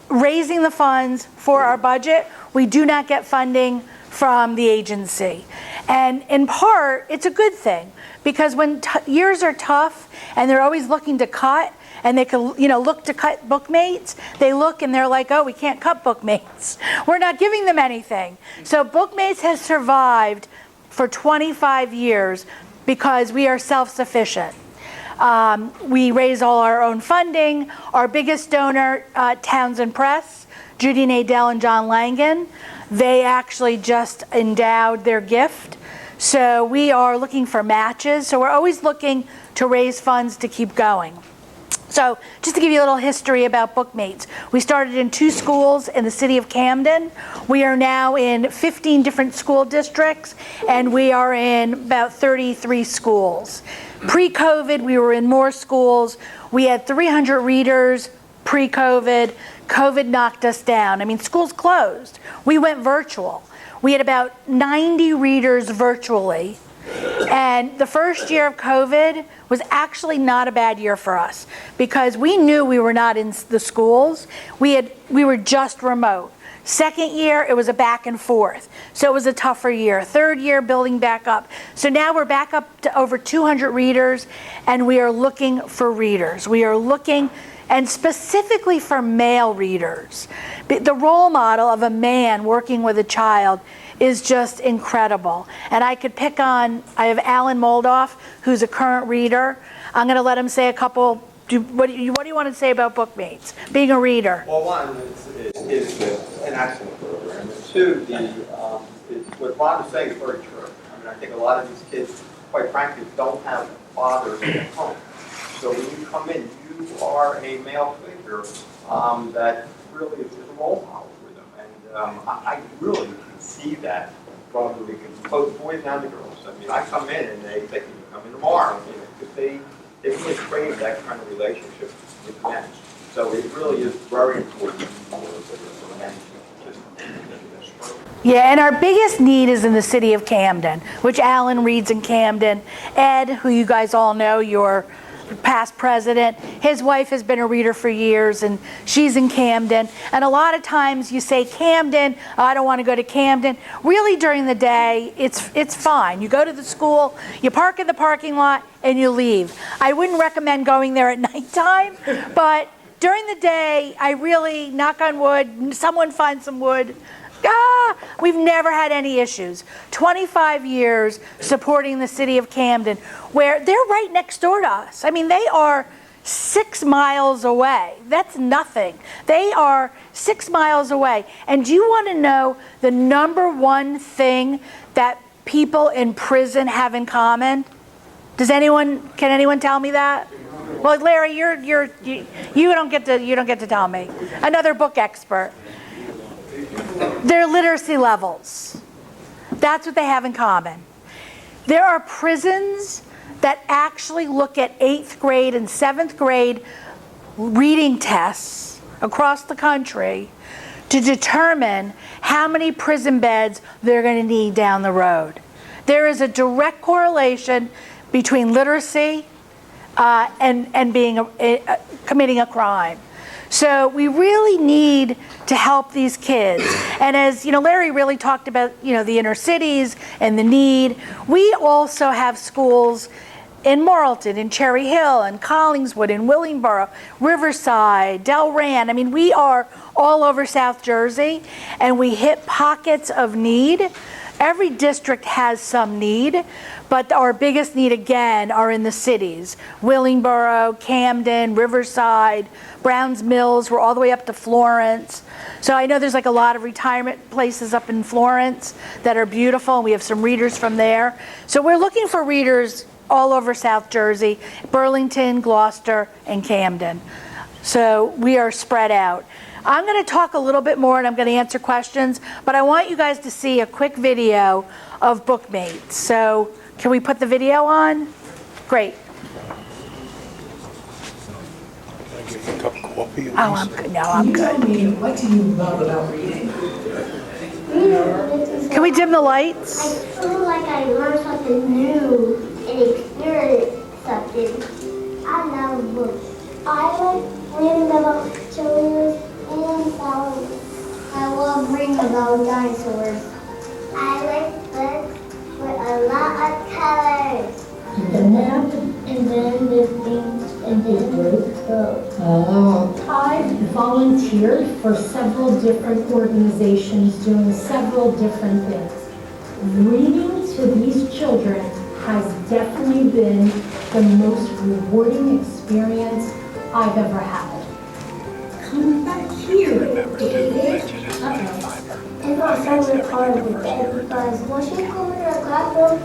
raising the funds for our budget. We do not get funding from the agency. And in part, it's a good thing because when years are tough and they're always looking to cut, and they can, look to cut BookMates, they look and they're like, oh, we can't cut BookMates. We're not giving them anything. So BookMates has survived for 25 years because we are self-sufficient. We raise all our own funding. Our biggest donor, Townsend Press, Judy Nadell and John Langan, they actually just endowed their gift. So we are looking for matches. So we're always looking to raise funds to keep going. So just to give you a little history about BookMates, we started in 2 schools in the city of Camden. We are now in 15 different school districts, and we are in about 33 schools. Pre-COVID, we were in more schools. We had 300 readers pre-COVID. COVID knocked us down. I mean, schools closed. We went virtual. We had about 90 readers virtually. And the first year of COVID was actually not a bad year for us because we knew we were not in the schools. We were just remote. Second year, it was a back and forth. So it was a tougher year. Third year, building back up. So now we're back up to over 200 readers, and we are looking for readers. We are looking, and specifically for male readers. The role model of a man working with a child is just incredible. And I could pick on, I have Alan Moldoff, who's a current reader. I'm going to let him say a couple. What do you want to say about BookMates, being a reader? Well, one, it's an excellent program. And two, what Ron is saying is very true. I mean, I think a lot of these kids, quite frankly, don't have fathers at home. So when you come in, you are a male figure that really is a role model for them. And I really can see that from both boys and the girls. I mean, I come in and they can come in tomorrow, because they really crave that kind of relationship with men. So it really is very important for men to participate in this program. Yeah, and our biggest need is in the city of Camden, which Alan reads in Camden. Ed, who you guys all know, your past president, his wife has been a reader for years, and she's in Camden. And a lot of times you say Camden, oh, I don't want to go to Camden. Really, during the day, it's fine. You go to the school, you park in the parking lot, and you leave. I wouldn't recommend going there at nighttime, but during the day, I really, knock on wood, someone find some wood. We've never had any issues. 25 years supporting the city of Camden, where they're right next door to us. I mean, they are 6 miles away. That's nothing. They are 6 miles away. And do you want to know the number one thing that people in prison have in common? Can anyone tell me that? Well, Larry, you don't get to tell me. Another book expert. Their literacy levels. That's what they have in common. There are prisons that actually look at 8th grade and 7th grade reading tests across the country to determine how many prison beds they're going to need down the road. There is a direct correlation between literacy and committing a crime. So we really need to help these kids. And as Larry really talked about, the inner cities and the need. We also have schools in Marlton, in Cherry Hill, in Collingswood, in Willingboro, Riverside, Delran. I mean, we are all over South Jersey, and we hit pockets of need. Every district has some need, but our biggest need, again, are in the cities. Willingboro, Camden, Riverside, Browns Mills, we're all the way up to Florence. So I know there's like a lot of retirement places up in Florence that are beautiful, and we have some readers from there. So we're looking for readers all over South Jersey, Burlington, Gloucester, and Camden. So we are spread out. I'm going to talk a little bit more, and I'm going to answer questions, but I want you guys to see a quick video of BookMates. So can we put the video on? Great. Can I give you a cup of coffee? Oh, I'm good. No, I'm good. What do you love about reading? Can we dim the lights? I feel like I learned something new and experienced something. I love books. I like reading about children and flowers. I love reading about dinosaurs. I like books with a lot of colors. And then the things and then I've volunteered for several different organizations doing several different things. Reading to these children has definitely been the most rewarding experience I've ever had. Come back here, David. It's not so hard with that because once you come into the classroom,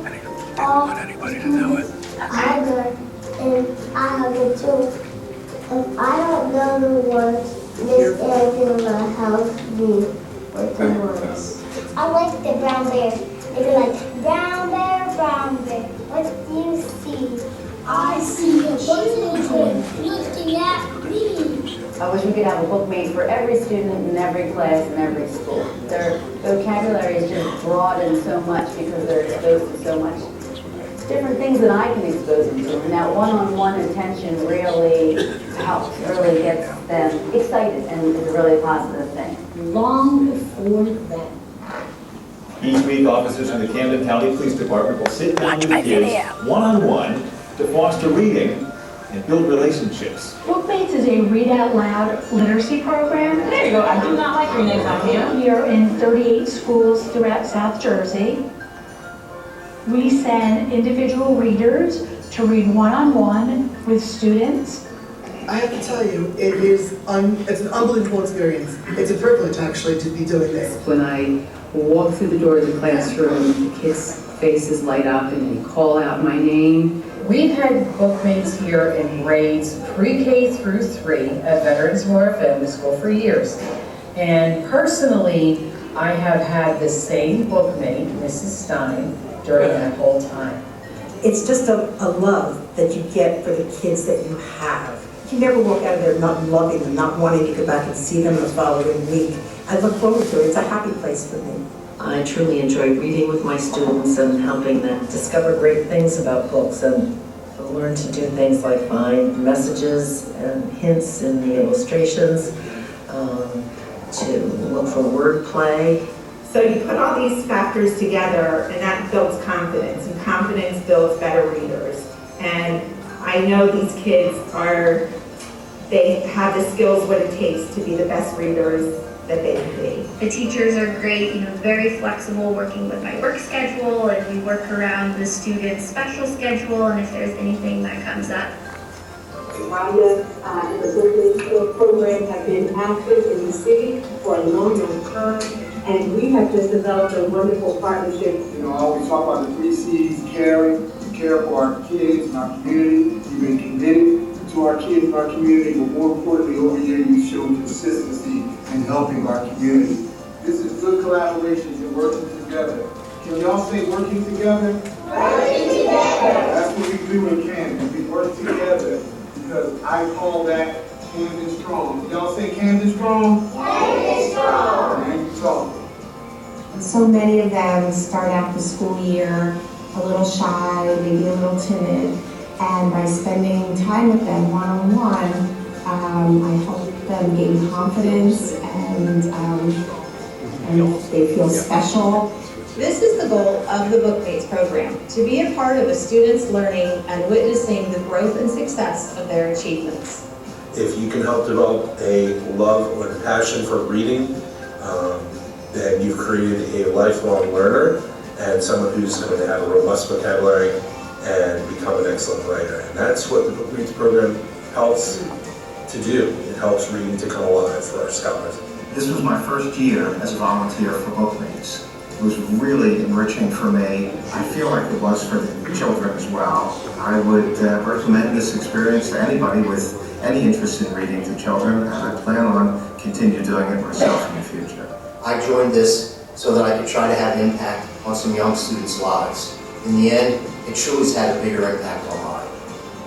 all students are good and I have it too. If I don't know the words, Miss Anthony will help me with the words. I like the brown bear. They're like, brown bear, what do you see? I see a children looking at me. I wish we could have a BookMate for every student in every class in every school. Their vocabulary is just broadened so much because they're exposed to so much different things that I can expose them to. And that one-on-one attention really helps, really gets them excited, and is a really positive thing. Long for them. Each week, officers from the Camden County Police Department will sit down with kids one-on-one to foster reading and build relationships. BookMates is a read out loud literacy program. There you go. I do not like reading on here. We are in 38 schools throughout South Jersey. We send individual readers to read one-on-one with students. I have to tell you, it's an unbelievable experience. It's a privilege, actually, to be doing this. When I walk through the door of the classroom, the kids' faces light up and they call out my name. We've had BookMates here in grades pre-K through 3 at Veterans Memorial Family School for years. And personally, I have had the same bookmate, Mrs. Stein, during that whole time. It's just a love that you get for the kids that you have. You never walk out of there not loving them, not wanting to go back and see them the following week. I look forward to it. It's a happy place for me. I truly enjoy reading with my students and helping them discover great things about books and learn to do things like find messages and hints in the illustrations, to look for wordplay. So you put all these factors together and that builds confidence, and confidence builds better readers. And I know these kids they have the skills what it takes to be the best readers that they can be. The teachers are great, very flexible working with my work schedule, and we work around the student's special schedule and if there's anything that comes up. Rhonda and the BookMates program have been active in the city for a long, long time, and we have just developed a wonderful partnership. I always talk about the 3 C's, caring, care for our kids and our community. You've been committed to our kids and our community, but more importantly, over here you show consistency in helping our community. This is good collaboration and working together. Can y'all say working together? Working together. That's what we do in Camden. We work together because I call that Camden Strong. Y'all say Camden Strong? Camden Strong. There you talk. So many of them start out the school year a little shy, maybe a little timid, and by spending time with them one-on-one, I help them gain confidence and they feel special. This is the goal of the BookMates program, to be a part of a student's learning and witnessing the growth and success of their achievements. If you can help develop a love or a passion for reading, then you've created a lifelong learner and someone who's going to have a robust vocabulary and become an excellent writer. And that's what the BookMates program helps to do. It helps reading to come alive for our scholars. This was my first year as a volunteer for BookMates. It was really enriching for me. I feel like it was for the children as well. I would recommend this experience to anybody with any interest in reading to children, and I plan on continue doing it myself in the future. I joined this so that I could try to have an impact on some young students' lives. In the end, it truly has had a bigger impact on mine.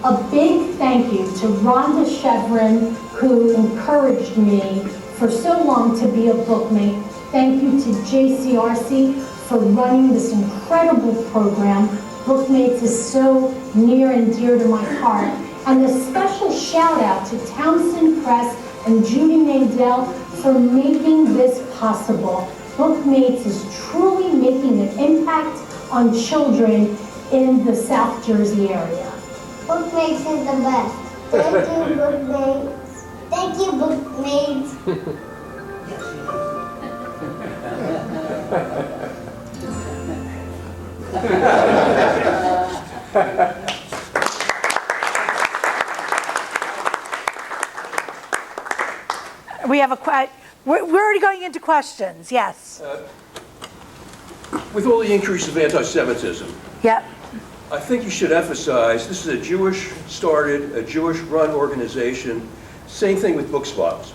A big thank you to Rhonda Shevrin, who encouraged me for so long to be a bookmate. Thank you to JCRC for running this incredible program. BookMates is so near and dear to my heart. And a special shout out to Townsend Press and Judy Mandel for making this possible. BookMates is truly making an impact on children in the South Jersey area. BookMates is the best. Thank you, BookMates. Thank you, BookMates. We have we're already going into questions, yes. With all the increase of anti-Semitism, Yep. I think you should emphasize this is a Jewish-started, a Jewish-run organization. Same thing with Booksmiles.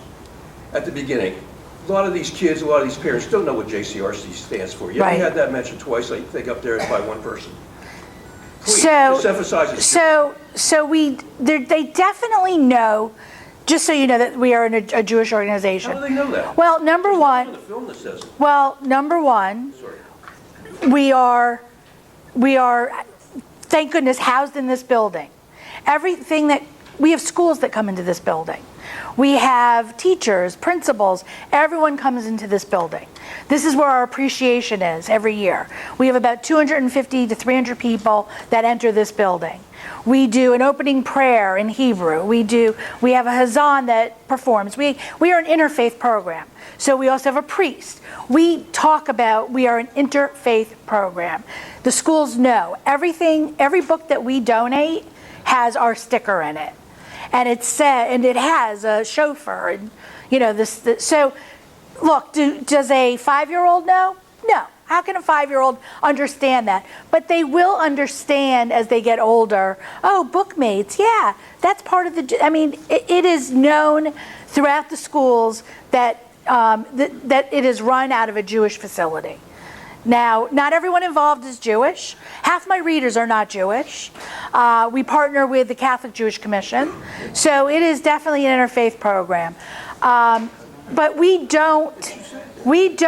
At the beginning, a lot of these kids, a lot of these parents don't know what JCRC stands for. You Right. had that mentioned twice, I think, up there by one person. Please, So, just emphasize it. they definitely know, just so you know, that we are a Jewish organization. How do they know that? Well, number one, The film that says it. well, number one, we are, thank goodness, housed in this building. Everything that we have schools that come into this building. We have teachers, principals, everyone comes into this building. This is where our appreciation is every year. We have about 250 to 300 people that enter this building. We do an opening prayer in Hebrew. We have a Hazan that performs. We are an interfaith program. So we also have a priest. We talk about, we are an interfaith program. The schools know everything, every book that we donate has our sticker in it. And it has a chauffeur, and this. So, look, does a 5-year-old know? No. How can a 5-year-old understand that? But they will understand as they get older. Oh, BookMates, yeah, that's part of the. I mean, it is known throughout the schools that that it is run out of a Jewish facility. Now, not everyone involved is Jewish. Half my readers are not Jewish. We partner with the Catholic Jewish Commission. So it is definitely an interfaith program. But we don't read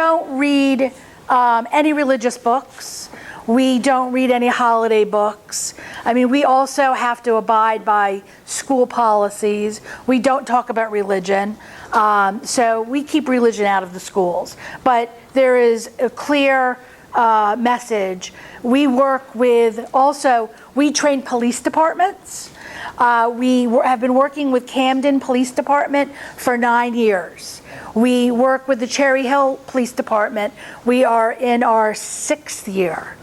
any religious books. We don't read any holiday books. I mean, we also have to abide by school policies. We don't talk about religion. So we keep religion out of the schools. But there is a clear message. We work with, also, we train police departments. We have been working with Camden Police Department for 9 years. We work with the Cherry Hill Police Department. We are in our 6th year.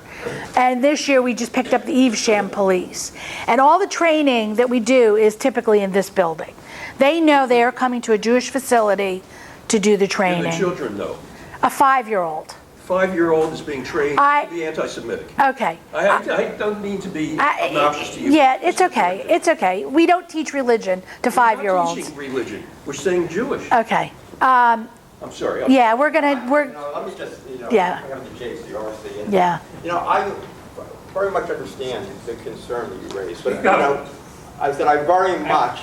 And this year we just picked up the Evesham Police. And all the training that we do is typically in this building. They know they are coming to a Jewish facility to do the training. And the children know. A 5-year-old. 5-year-old is being trained to be anti-Semitic. Okay. I don't mean to be obnoxious to you. Yeah, it's okay. It's okay. We don't teach religion to 5-year-olds. We're not teaching religion. We're saying Jewish. Okay. I'm sorry. Yeah, we're. let me just, Yeah. bring up the JCRC. And, Yeah. I very much understand the concern that you raised, but I said I very much.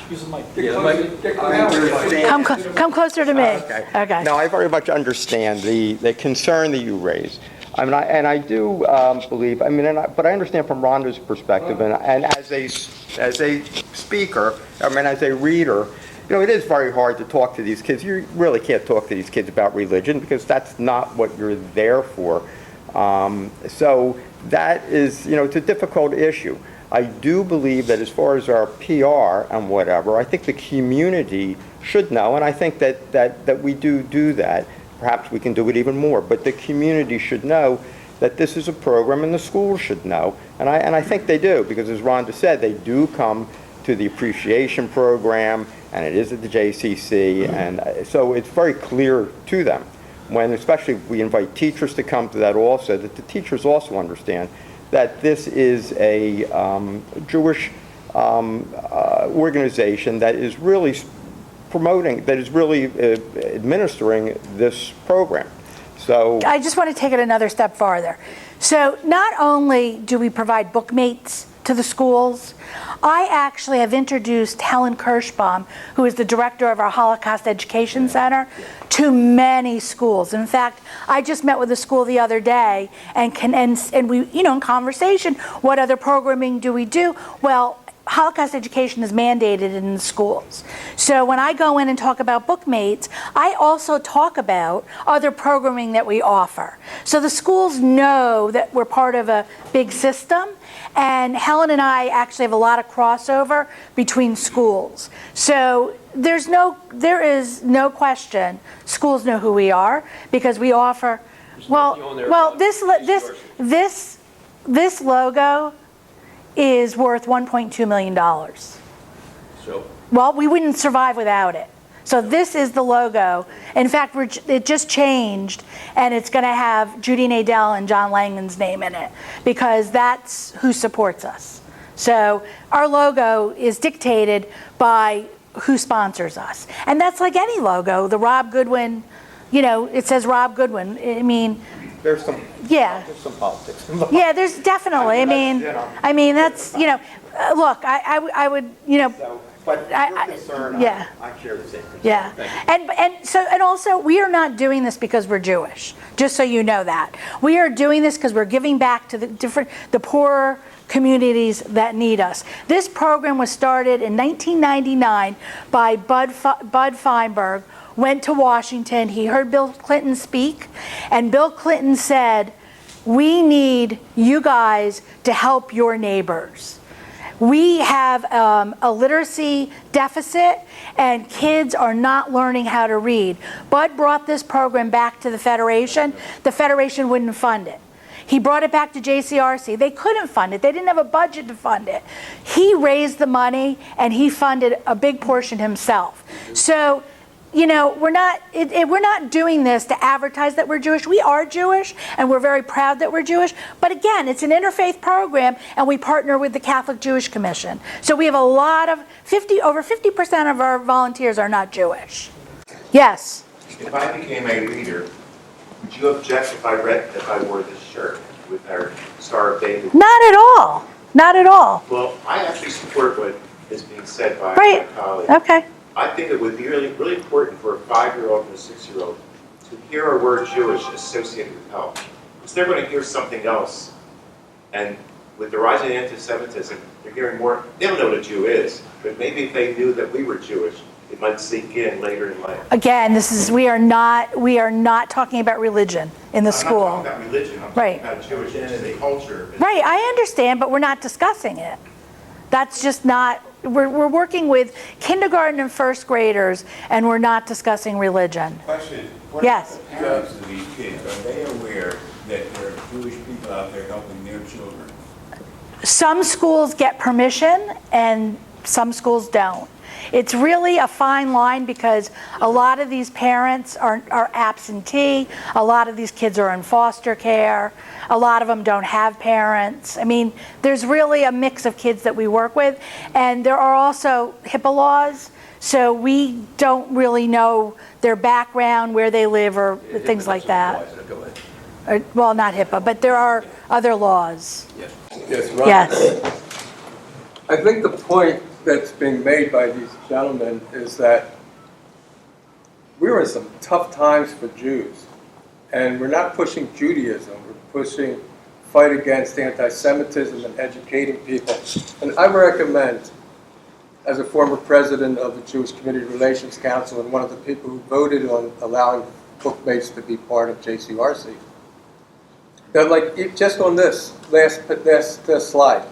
Come closer to me. Okay. No, I very much understand the concern that you raised. I mean, I do believe. I mean, but I understand from Rhonda's perspective, and as a speaker, I mean, as a reader, it is very hard to talk to these kids. You really can't talk to these kids about religion because that's not what you're there for. So that is, it's a difficult issue. I do believe that as far as our PR and whatever, I think the community should know, and I think that we do that. Perhaps we can do it even more, but the community should know that this is a program, and the schools should know, and I think they do, because as Rhonda said, they do come to the appreciation program, and it is at the JCC, and so it's very clear to them. When especially we invite teachers to come to that also, that the teachers also understand that this is a Jewish organization that is really promoting, that is really administering this program. So I just want to take it another step farther. So not only do we provide BookMates to the schools, I actually have introduced Helen Kirschbaum, who is the director of our Holocaust Education Center, to many schools. In fact, I just met with a school the other day and we, in conversation, what other programming do we do? Well, Holocaust education is mandated in the schools. So when I go in and talk about BookMates, I also talk about other programming that we offer. So the schools know that we're part of a big system, and Helen and I actually have a lot of crossover between schools. So there is no question schools know who we are because we offer. Well, this logo is worth $1.2 million. So? Well, we wouldn't survive without it. So this is the logo. In fact, it just changed, and it's going to have Judy Nadell and John Langan's name in it because that's who supports us. So our logo is dictated by who sponsors us. And that's like any logo. The Rob Goodwin, it says Rob Goodwin. I mean, there's some politics involved. Yeah, there's definitely. I mean, that's, look, I would, But your concern, yeah. I share the same concern. Yeah, and also we are not doing this because we're Jewish. Just so you know that we are doing this because we're giving back to the poorer communities that need us. This program was started in 1999 by Bud Feinberg. Went to Washington. He heard Bill Clinton speak, and Bill Clinton said, "We need you guys to help your neighbors. We have a literacy deficit and kids are not learning how to read." Bud brought this program back to the Federation. The Federation wouldn't fund it. He brought it back to JCRC. They couldn't fund it. They didn't have a budget to fund it. He raised the money and he funded a big portion himself. So, you know, we're not doing this to advertise that we're Jewish. We are Jewish, and we're very proud that we're Jewish. But again, it's an interfaith program, and we partner with the Catholic Jewish Commission. So we have a lot of over 50% of our volunteers are not Jewish. Yes. If I became a reader, would you object if I wore this shirt with our Star of David? Not at all. Not at all. Well, I actually support what is being said by Right. my colleague. Okay. I think it would be really important for a 5-year-old and a 6-year-old to hear a word Jewish associated with help. Because they're going to hear something else. And with the rise of anti-Semitism, they're hearing more. They don't know what a Jew is. But maybe if they knew that we were Jewish, it might sink in later in life. Again, we are not talking about religion in the school. I'm not talking about religion. I'm Right. talking about Jewish identity, culture. Right, I understand, but we're not discussing it. That's just not, we're working with kindergarten and first graders, and we're not discussing religion. Question. Yes. What are the parents of these kids? Are they aware that there are Jewish people out there helping their children? Some schools get permission, and some schools don't. It's really a fine line because a lot of these parents are absentee. A lot of these kids are in foster care. A lot of them don't have parents. I mean, there's really a mix of kids that we work with. And there are also HIPAA laws, so we don't really know their background, where they live, or things like that. Well, not HIPAA, but there are other laws. Yes, Ron. Yes. I think the point that's being made by these gentlemen is that we're in some tough times for Jews. And we're not pushing Judaism, we're pushing fight against anti-Semitism and educating people. And I recommend, as a former president of the Jewish Community Relations Council and one of the people who voted on allowing BookMates to be part of JCRC, that like just on this last slide,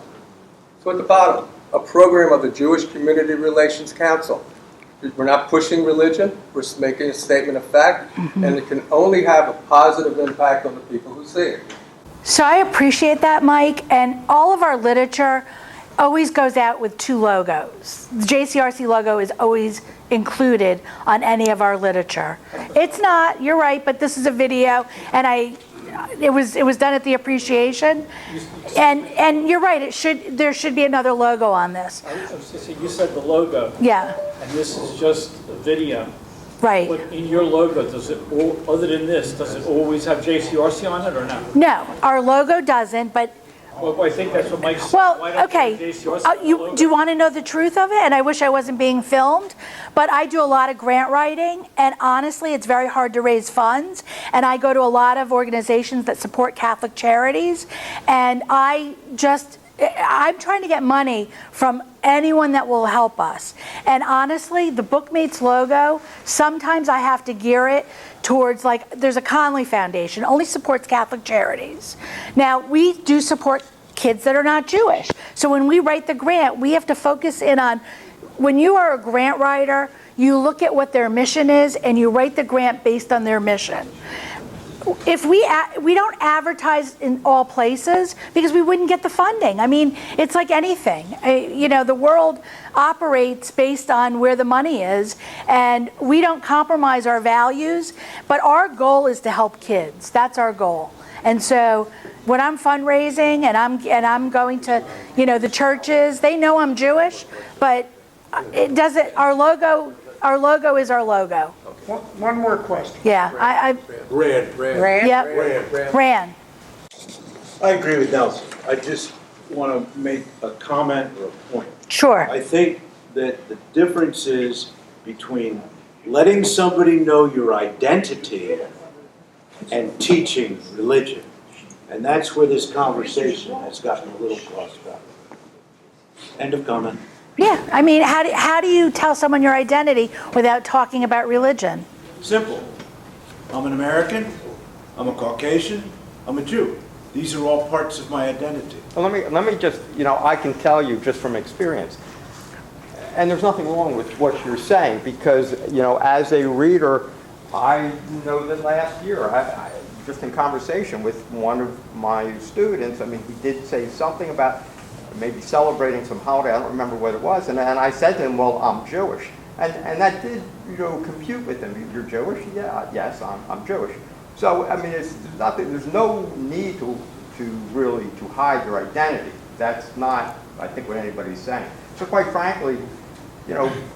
so at the bottom, a program of the Jewish Community Relations Council. We're not pushing religion, we're making a statement of fact, and it can only have a positive impact on the people who see it. So I appreciate that, Mike, and all of our literature always goes out with 2 logos. The JCRC logo is always included on any of our literature. It's not, you're right, but this is a video, and it was done at the appreciation, and you're right. There should be another logo on this. I was going to say, you said the logo. Yeah. And this is just a video. Right. But in your logo, does it, other than this, does it always have JCRC on it or not? No, our logo doesn't, but. Well, I think that's what Mike said. Well, Why don't okay. you have JCRC on the logo? Do you want to know the truth of it? And I wish I wasn't being filmed, but I do a lot of grant writing, and honestly, it's very hard to raise funds. And I go to a lot of organizations that support Catholic charities, and I'm trying to get money from anyone that will help us. And honestly, the BookMates logo, sometimes I have to gear it towards, like, there's a Conley Foundation, only supports Catholic charities. Now, we do support kids that are not Jewish. So when we write the grant, we have to focus in on, when you are a grant writer, you look at what their mission is and you write the grant based on their mission. If we don't advertise in all places because we wouldn't get the funding. I mean, it's like anything. The world operates based on where the money is, and we don't compromise our values, but our goal is to help kids. That's our goal. And so when I'm fundraising and I'm going to, the churches, they know I'm Jewish, but it doesn't, our logo is our logo. One more question. Yeah, Rand. Yep. Rand. I agree with Nelson. I just want to make a comment or a point. Sure. I think that the difference is between letting somebody know your identity and teaching religion. And that's where this conversation has gotten a little crossed up. End of comment. Yeah, I mean, how do you tell someone your identity without talking about religion? Simple. I'm an American, I'm a Caucasian, I'm a Jew. These are all parts of my identity. Well, let me just, I can tell you just from experience, and there's nothing wrong with what you're saying, because, as a reader, I know that last year, I just in conversation with one of my students, he did say something about maybe celebrating some holiday, I don't remember what it was, and I said to him, well, I'm Jewish. And that did, compute with him. You're Jewish? Yeah, yes, I'm Jewish. So, there's no need to really hide your identity. That's not, I think, what anybody's saying. So quite frankly,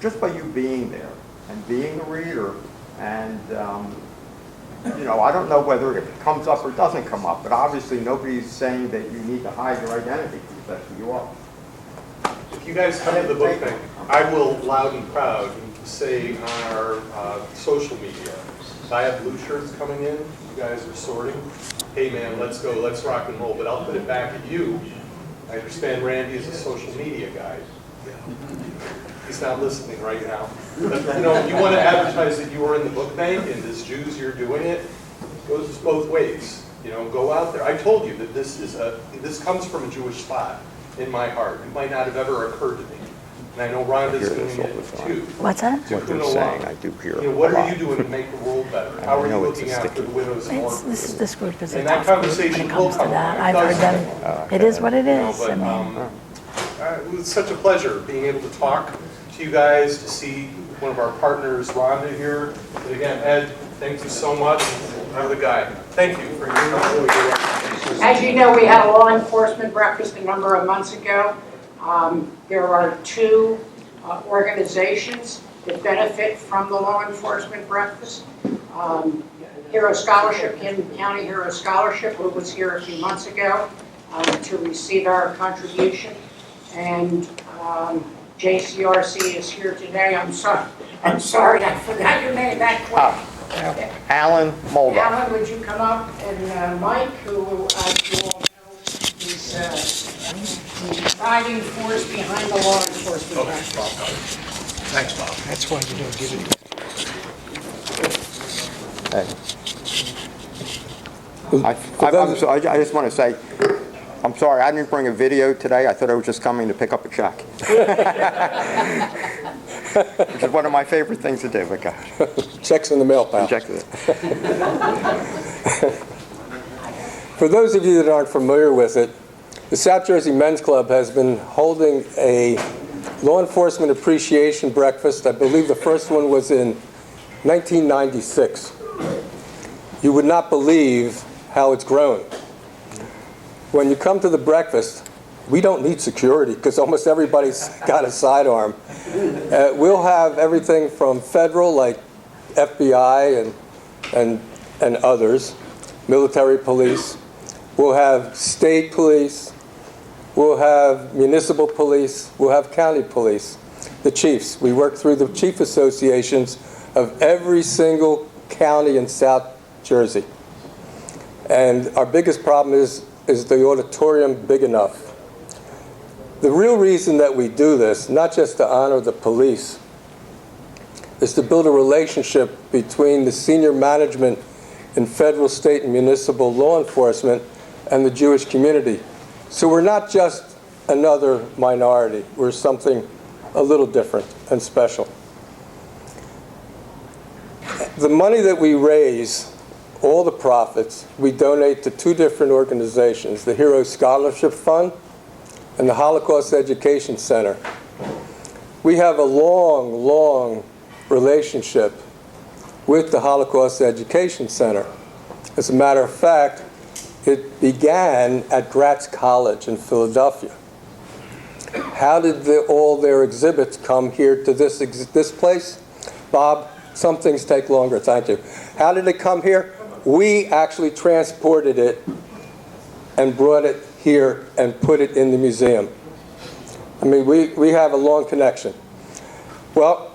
just by you being there and being a reader, and, I don't know whether it comes up or doesn't come up, but obviously nobody's saying that you need to hide your identity, because that's who you are. If you guys come to the book bank, I will loud and proud say on our social media, if I have blue shirts coming in, you guys are sorting, hey man, let's go, let's rock and roll, but I'll put it back at you. I understand Randy is a social media guy. He's not listening right now. But, you want to advertise that you are in the book bank, and as Jews you're doing it, it goes both ways. Go out there. I told you that this comes from a Jewish spot in my heart. It might not have ever occurred to me. And I know Rhonda's doing it too. What's that? What they're saying, I do hear. What are you doing to make the world better? How are you looking after the widows and orphans? This group is a And that tough group conversation when it comes will to come that. up. I've heard them. It is what it is. But, it was such a pleasure being able to talk to you guys, to see one of our partners, Rhonda, here. And again, Ed, thank you so much. You're the guy. Thank you for your time. As you know, we had a law enforcement breakfast a number of months ago. There are two organizations that benefit from the law enforcement breakfast. Hero Scholarship, Camden County Hero Scholarship, who was here a few months ago to receive our contribution. And JCRC is here today. I'm sorry, I forgot your name that quick. Alan Mulder. Alan, would you come up? And Mike, who, as you all know, is the driving force behind the law enforcement. Thanks, Bob. That's why you don't give it. I just want to say, I'm sorry, I didn't bring a video today. I thought I was just coming to pick up a check. Which is one of my favorite things to do, but gosh. Checks in the mail, pal. Checks in. For those of you that aren't familiar with it, the South Jersey Men's Club has been holding a law enforcement appreciation breakfast. I believe the first one was in 1996. You would not believe how it's grown. When you come to the breakfast, we don't need security because almost everybody's got a sidearm. We'll have everything from federal, like FBI and others, military police. We'll have state police. We'll have municipal police. We'll have county police. The chiefs. We work through the chief associations of every single county in South Jersey. And our biggest problem is the auditorium big enough? The real reason that we do this, not just to honor the police, is to build a relationship between the senior management in federal, state, and municipal law enforcement and the Jewish community. So we're not just another minority. We're something a little different and special. The money that we raise, all the profits, we donate to two different organizations, the Hero Scholarship Fund and the Holocaust Education Center. We have a long, long relationship with the Holocaust Education Center. As a matter of fact, it began at Gratz College in Philadelphia. How did all their exhibits come here to this place? Bob, some things take longer, thank you. How did it come here? We actually transported it and brought it here and put it in the museum. I mean, we have a long connection. Well,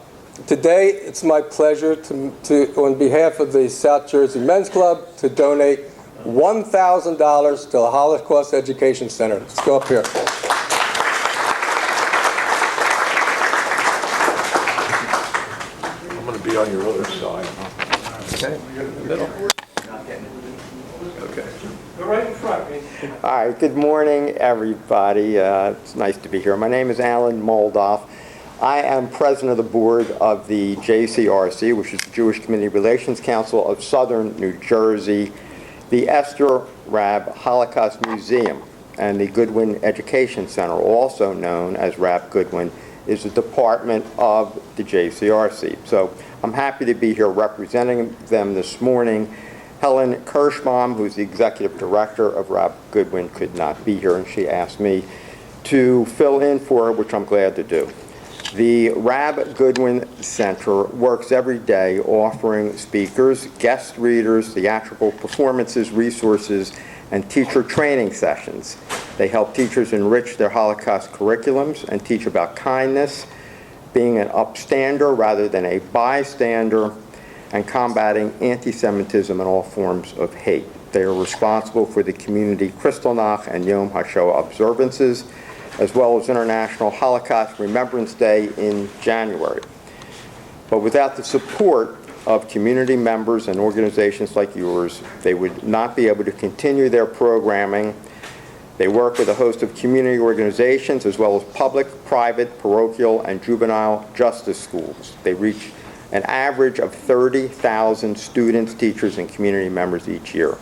today it's my pleasure to, on behalf of the South Jersey Men's Club, to donate $1,000 to the Holocaust Education Center. Let's go up here. I'm going to be on your other side. Okay, middle. Okay. Go right in front. All right, good morning, everybody. It's nice to be here. My name is Alan Moldoff. I am president of the board of the JCRC, which is the Jewish Community Relations Council of Southern New Jersey, the Esther Rabb Holocaust Museum, and the Goodwin Education Center, also known as Rabb Goodwin, is a department of the JCRC. So I'm happy to be here representing them this morning. Helen Kirschbaum, who's the executive director of Rabb Goodwin, could not be here, and she asked me to fill in for her, which I'm glad to do. The Rabb Goodwin Center works every day offering speakers, guest readers, theatrical performances, resources, and teacher training sessions. They help teachers enrich their Holocaust curriculums and teach about kindness, being an upstander rather than a bystander, and combating anti-Semitism and all forms of hate. They are responsible for the community Kristallnacht and Yom HaShoah observances, as well as International Holocaust Remembrance Day in January. But without the support of community members and organizations like yours, they would not be able to continue their programming. They work with a host of community organizations, as well as public, private, parochial, and juvenile justice schools. They reach an average of 30,000 students, teachers, and community members each year.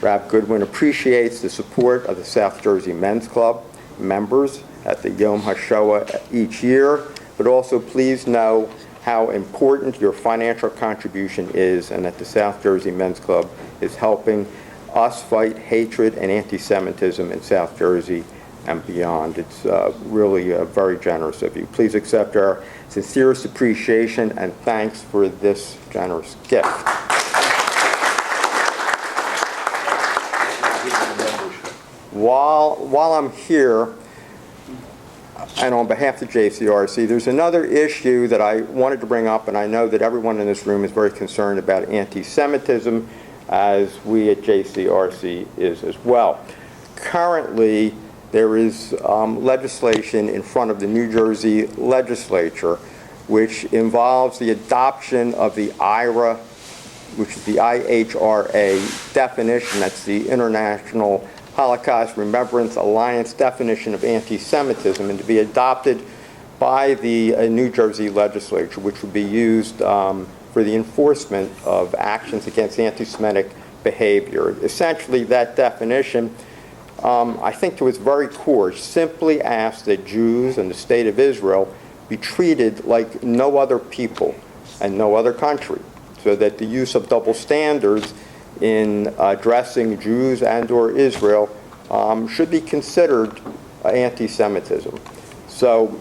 Rabb Goodwin appreciates the support of the South Jersey Men's Club members at the Yom HaShoah each year, but also please know how important your financial contribution is, and that the South Jersey Men's Club is helping us fight hatred and anti-Semitism in South Jersey and beyond. It's really very generous of you. Please accept our sincerest appreciation and thanks for this generous gift. While I'm here, and on behalf of the JCRC, there's another issue that I wanted to bring up, and I know that everyone in this room is very concerned about anti-Semitism, as we at JCRC is as well. Currently, there is legislation in front of the New Jersey legislature which involves the adoption of the IHRA, which is the IHRA definition. That's the International Holocaust Remembrance Alliance definition of anti-Semitism, and to be adopted by the New Jersey legislature, which would be used for the enforcement of actions against anti-Semitic behavior. Essentially, that definition, I think to its very core, simply asks that Jews and the state of Israel be treated like no other people and no other country, so that the use of double standards in addressing Jews and or Israel should be considered anti-Semitism. So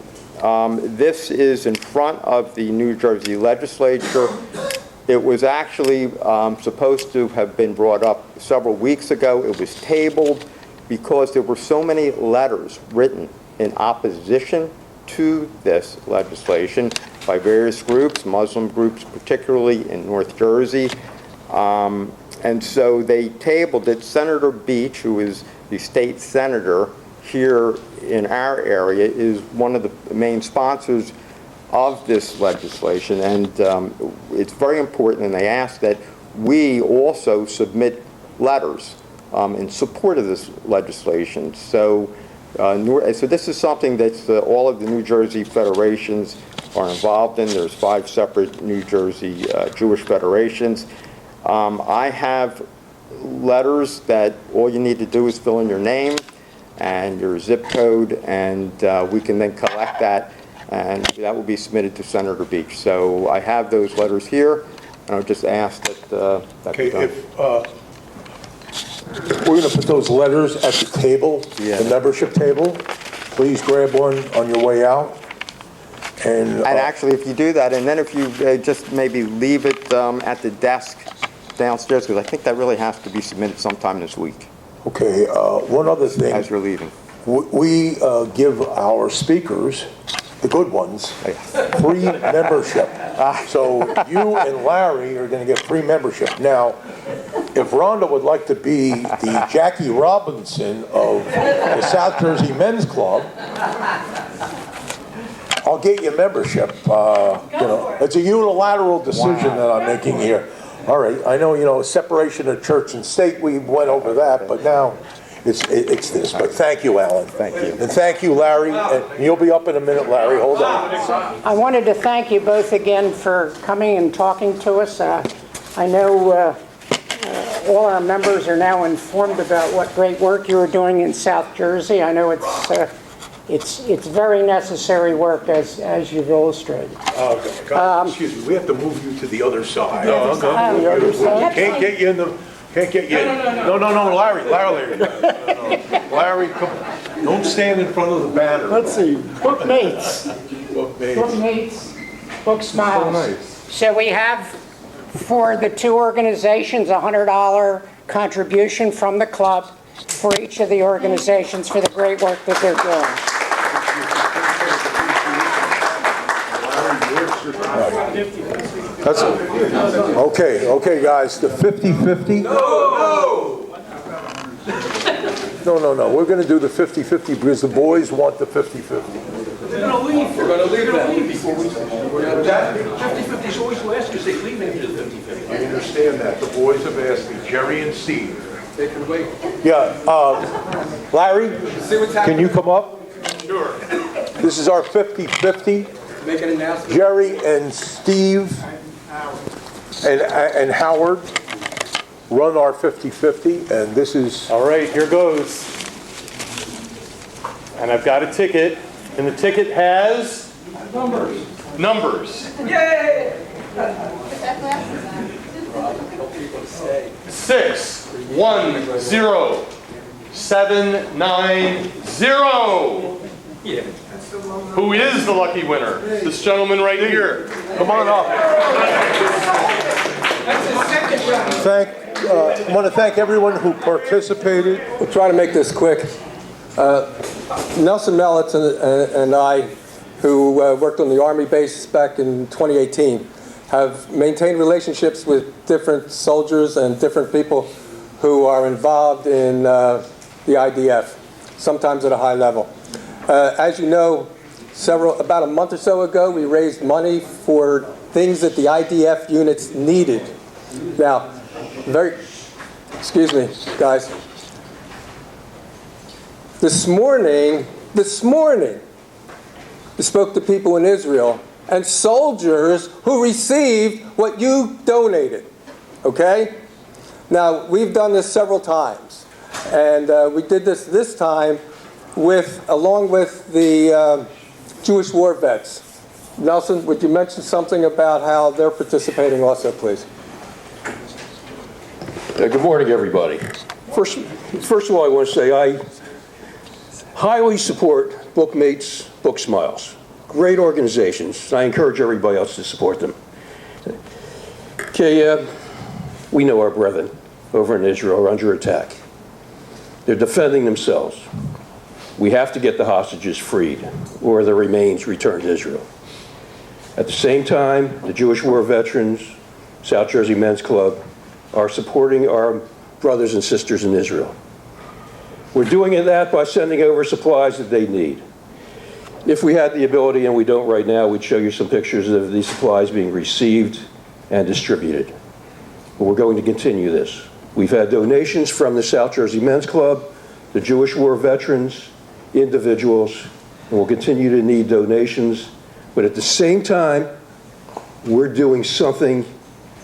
this is in front of the New Jersey legislature. It was actually supposed to have been brought up several weeks ago. It was tabled because there were so many letters written in opposition to this legislation by various groups, Muslim groups particularly in North Jersey. And so they tabled it. Senator Beach, who is the state senator here in our area, is one of the main sponsors of this legislation, and it's very important, and they ask that we also submit letters in support of this legislation. So, so this is something that all of the New Jersey federations are involved in. There's 5 separate New Jersey Jewish federations. I have letters that all you need to do is fill in your name and your zip code, and we can then collect that, and that will be submitted to Senator Beach. So I have those letters here, and I'll just ask that that be done. If we're going to put those letters at the table, the membership table, please grab one on your way out. And actually, if you do that, and then if you just maybe leave it at the desk downstairs, because I think that really has to be submitted sometime this week. Okay, one other thing. As you're leaving. We give our speakers the good ones, free membership. So you and Larry are going to get free membership. Now, if Rhonda would like to be the Jackie Robinson of the South Jersey Men's Club, I'll get you membership. It's a unilateral decision that I'm making here. All right, I know, separation of church and state, we went over that, but now it's this. But thank you, Alan. Thank you. And thank you, Larry. And you'll be up in a minute, Larry. Hold on. I wanted to thank you both again for coming and talking to us. I know all our members are now informed about what great work you are doing in South Jersey. I know it's very necessary work, as you've illustrated. Excuse me, we have to move you to the other side. The other side? Can't get you in the. Can't get you. No, Larry. Larry, come. Don't stand in front of the banner. Let's see. BookMates. BookMates. Booksmiles. Oh, nice. So we have, for the two organizations, a $100 contribution from the club for each of the organizations for the great work that they're doing. That's okay, guys. The 50-50. No. We're going to do the 50-50 because the boys want the 50-50. They're going to leave. They're going to leave that before we. That 50-50 is always last because they leave into the 50-50. I understand that. The boys have asked me, Jerry and Steve. They can wait. Yeah, Larry, can you come up? Sure. This is our 50-50. Make an announcement. Jerry and Steve and Howard run our 50-50, and this is... All right, here goes. And I've got a ticket, and the ticket has... Numbers. Yay! 6, 1, 0, 7, 9, 0. Yeah. Who is the lucky winner? This gentleman right here. Come on up. I want to thank everyone who participated. We'll try to make this quick. Nelson Mellitz and I, who worked on the Army base back in 2018, have maintained relationships with different soldiers and different people who are involved in the IDF, sometimes at a high level. As you know, about a month or so ago, we raised money for things that the IDF units needed. Now, excuse me, guys. This morning, we spoke to people in Israel and soldiers who received what you donated, okay? Now, we've done this several times, and we did this time along with the Jewish war vets. Nelson, would you mention something about how they're participating also, please? Good morning, everybody. First of all, I want to say I highly support BookMates, Booksmiles. Great organizations. I encourage everybody else to support them. Okay, we know our brethren over in Israel are under attack. They're defending themselves. We have to get the hostages freed or their remains returned to Israel. At the same time, the Jewish war veterans, South Jersey Men's Club, are supporting our brothers and sisters in Israel. We're doing that by sending over supplies that they need. If we had the ability, and we don't right now, we'd show you some pictures of these supplies being received and distributed. But we're going to continue this. We've had donations from the South Jersey Men's Club, the Jewish war veterans, individuals, and we'll continue to need donations. But at the same time, we're doing something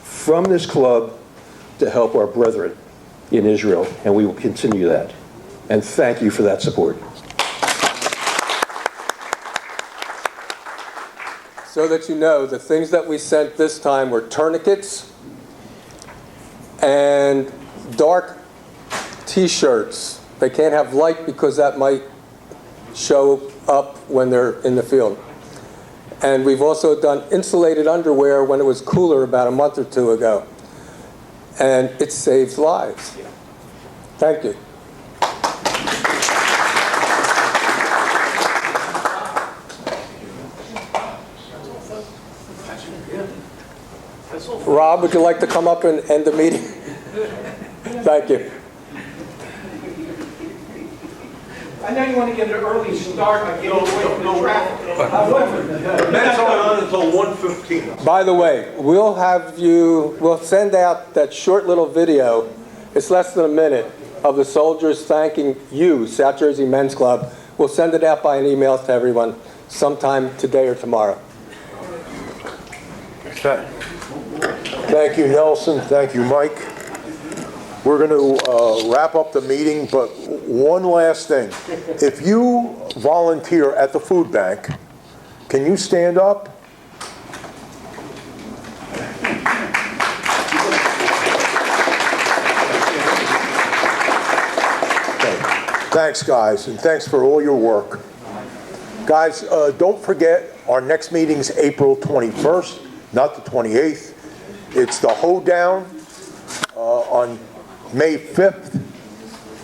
from this club to help our brethren in Israel, and we will continue that. And thank you for that support. So that you know, the things that we sent this time were tourniquets and dark T-shirts. They can't have light because that might show up when they're in the field. And we've also done insulated underwear when it was cooler about a month or two ago. And it saves lives. Thank you. Rob, would you like to come up and end the meeting? Thank you. I know you want to get an early start by getting away from the traffic. The Mets aren't on until 1:15. By the way, we'll send out that short little video, it's less than a minute, of the soldiers thanking you, South Jersey Men's Club. We'll send it out by an email to everyone sometime today or tomorrow. Thank you, Nelson. Thank you, Mike. We're going to wrap up the meeting, but one last thing. If you volunteer at the food bank, can you stand up? Okay. Thanks, guys, and thanks for all your work. Guys, don't forget, our next meeting's April 21st, not the 28th. It's the hoedown on May 5th.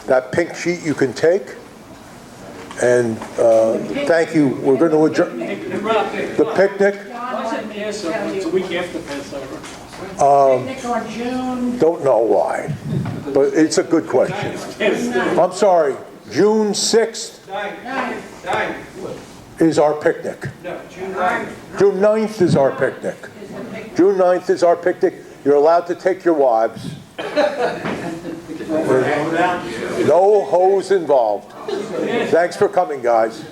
That pink sheet you can take. And thank you. We're going to adjourn. The picnic? It's a week after Passover. Picnic on June. Don't know why, but it's a good question. I'm sorry, June 6th is our picnic. June 9th. June 9th is our picnic. June 9th is our picnic. You're allowed to take your wives. No hoes involved. Thanks for coming, guys.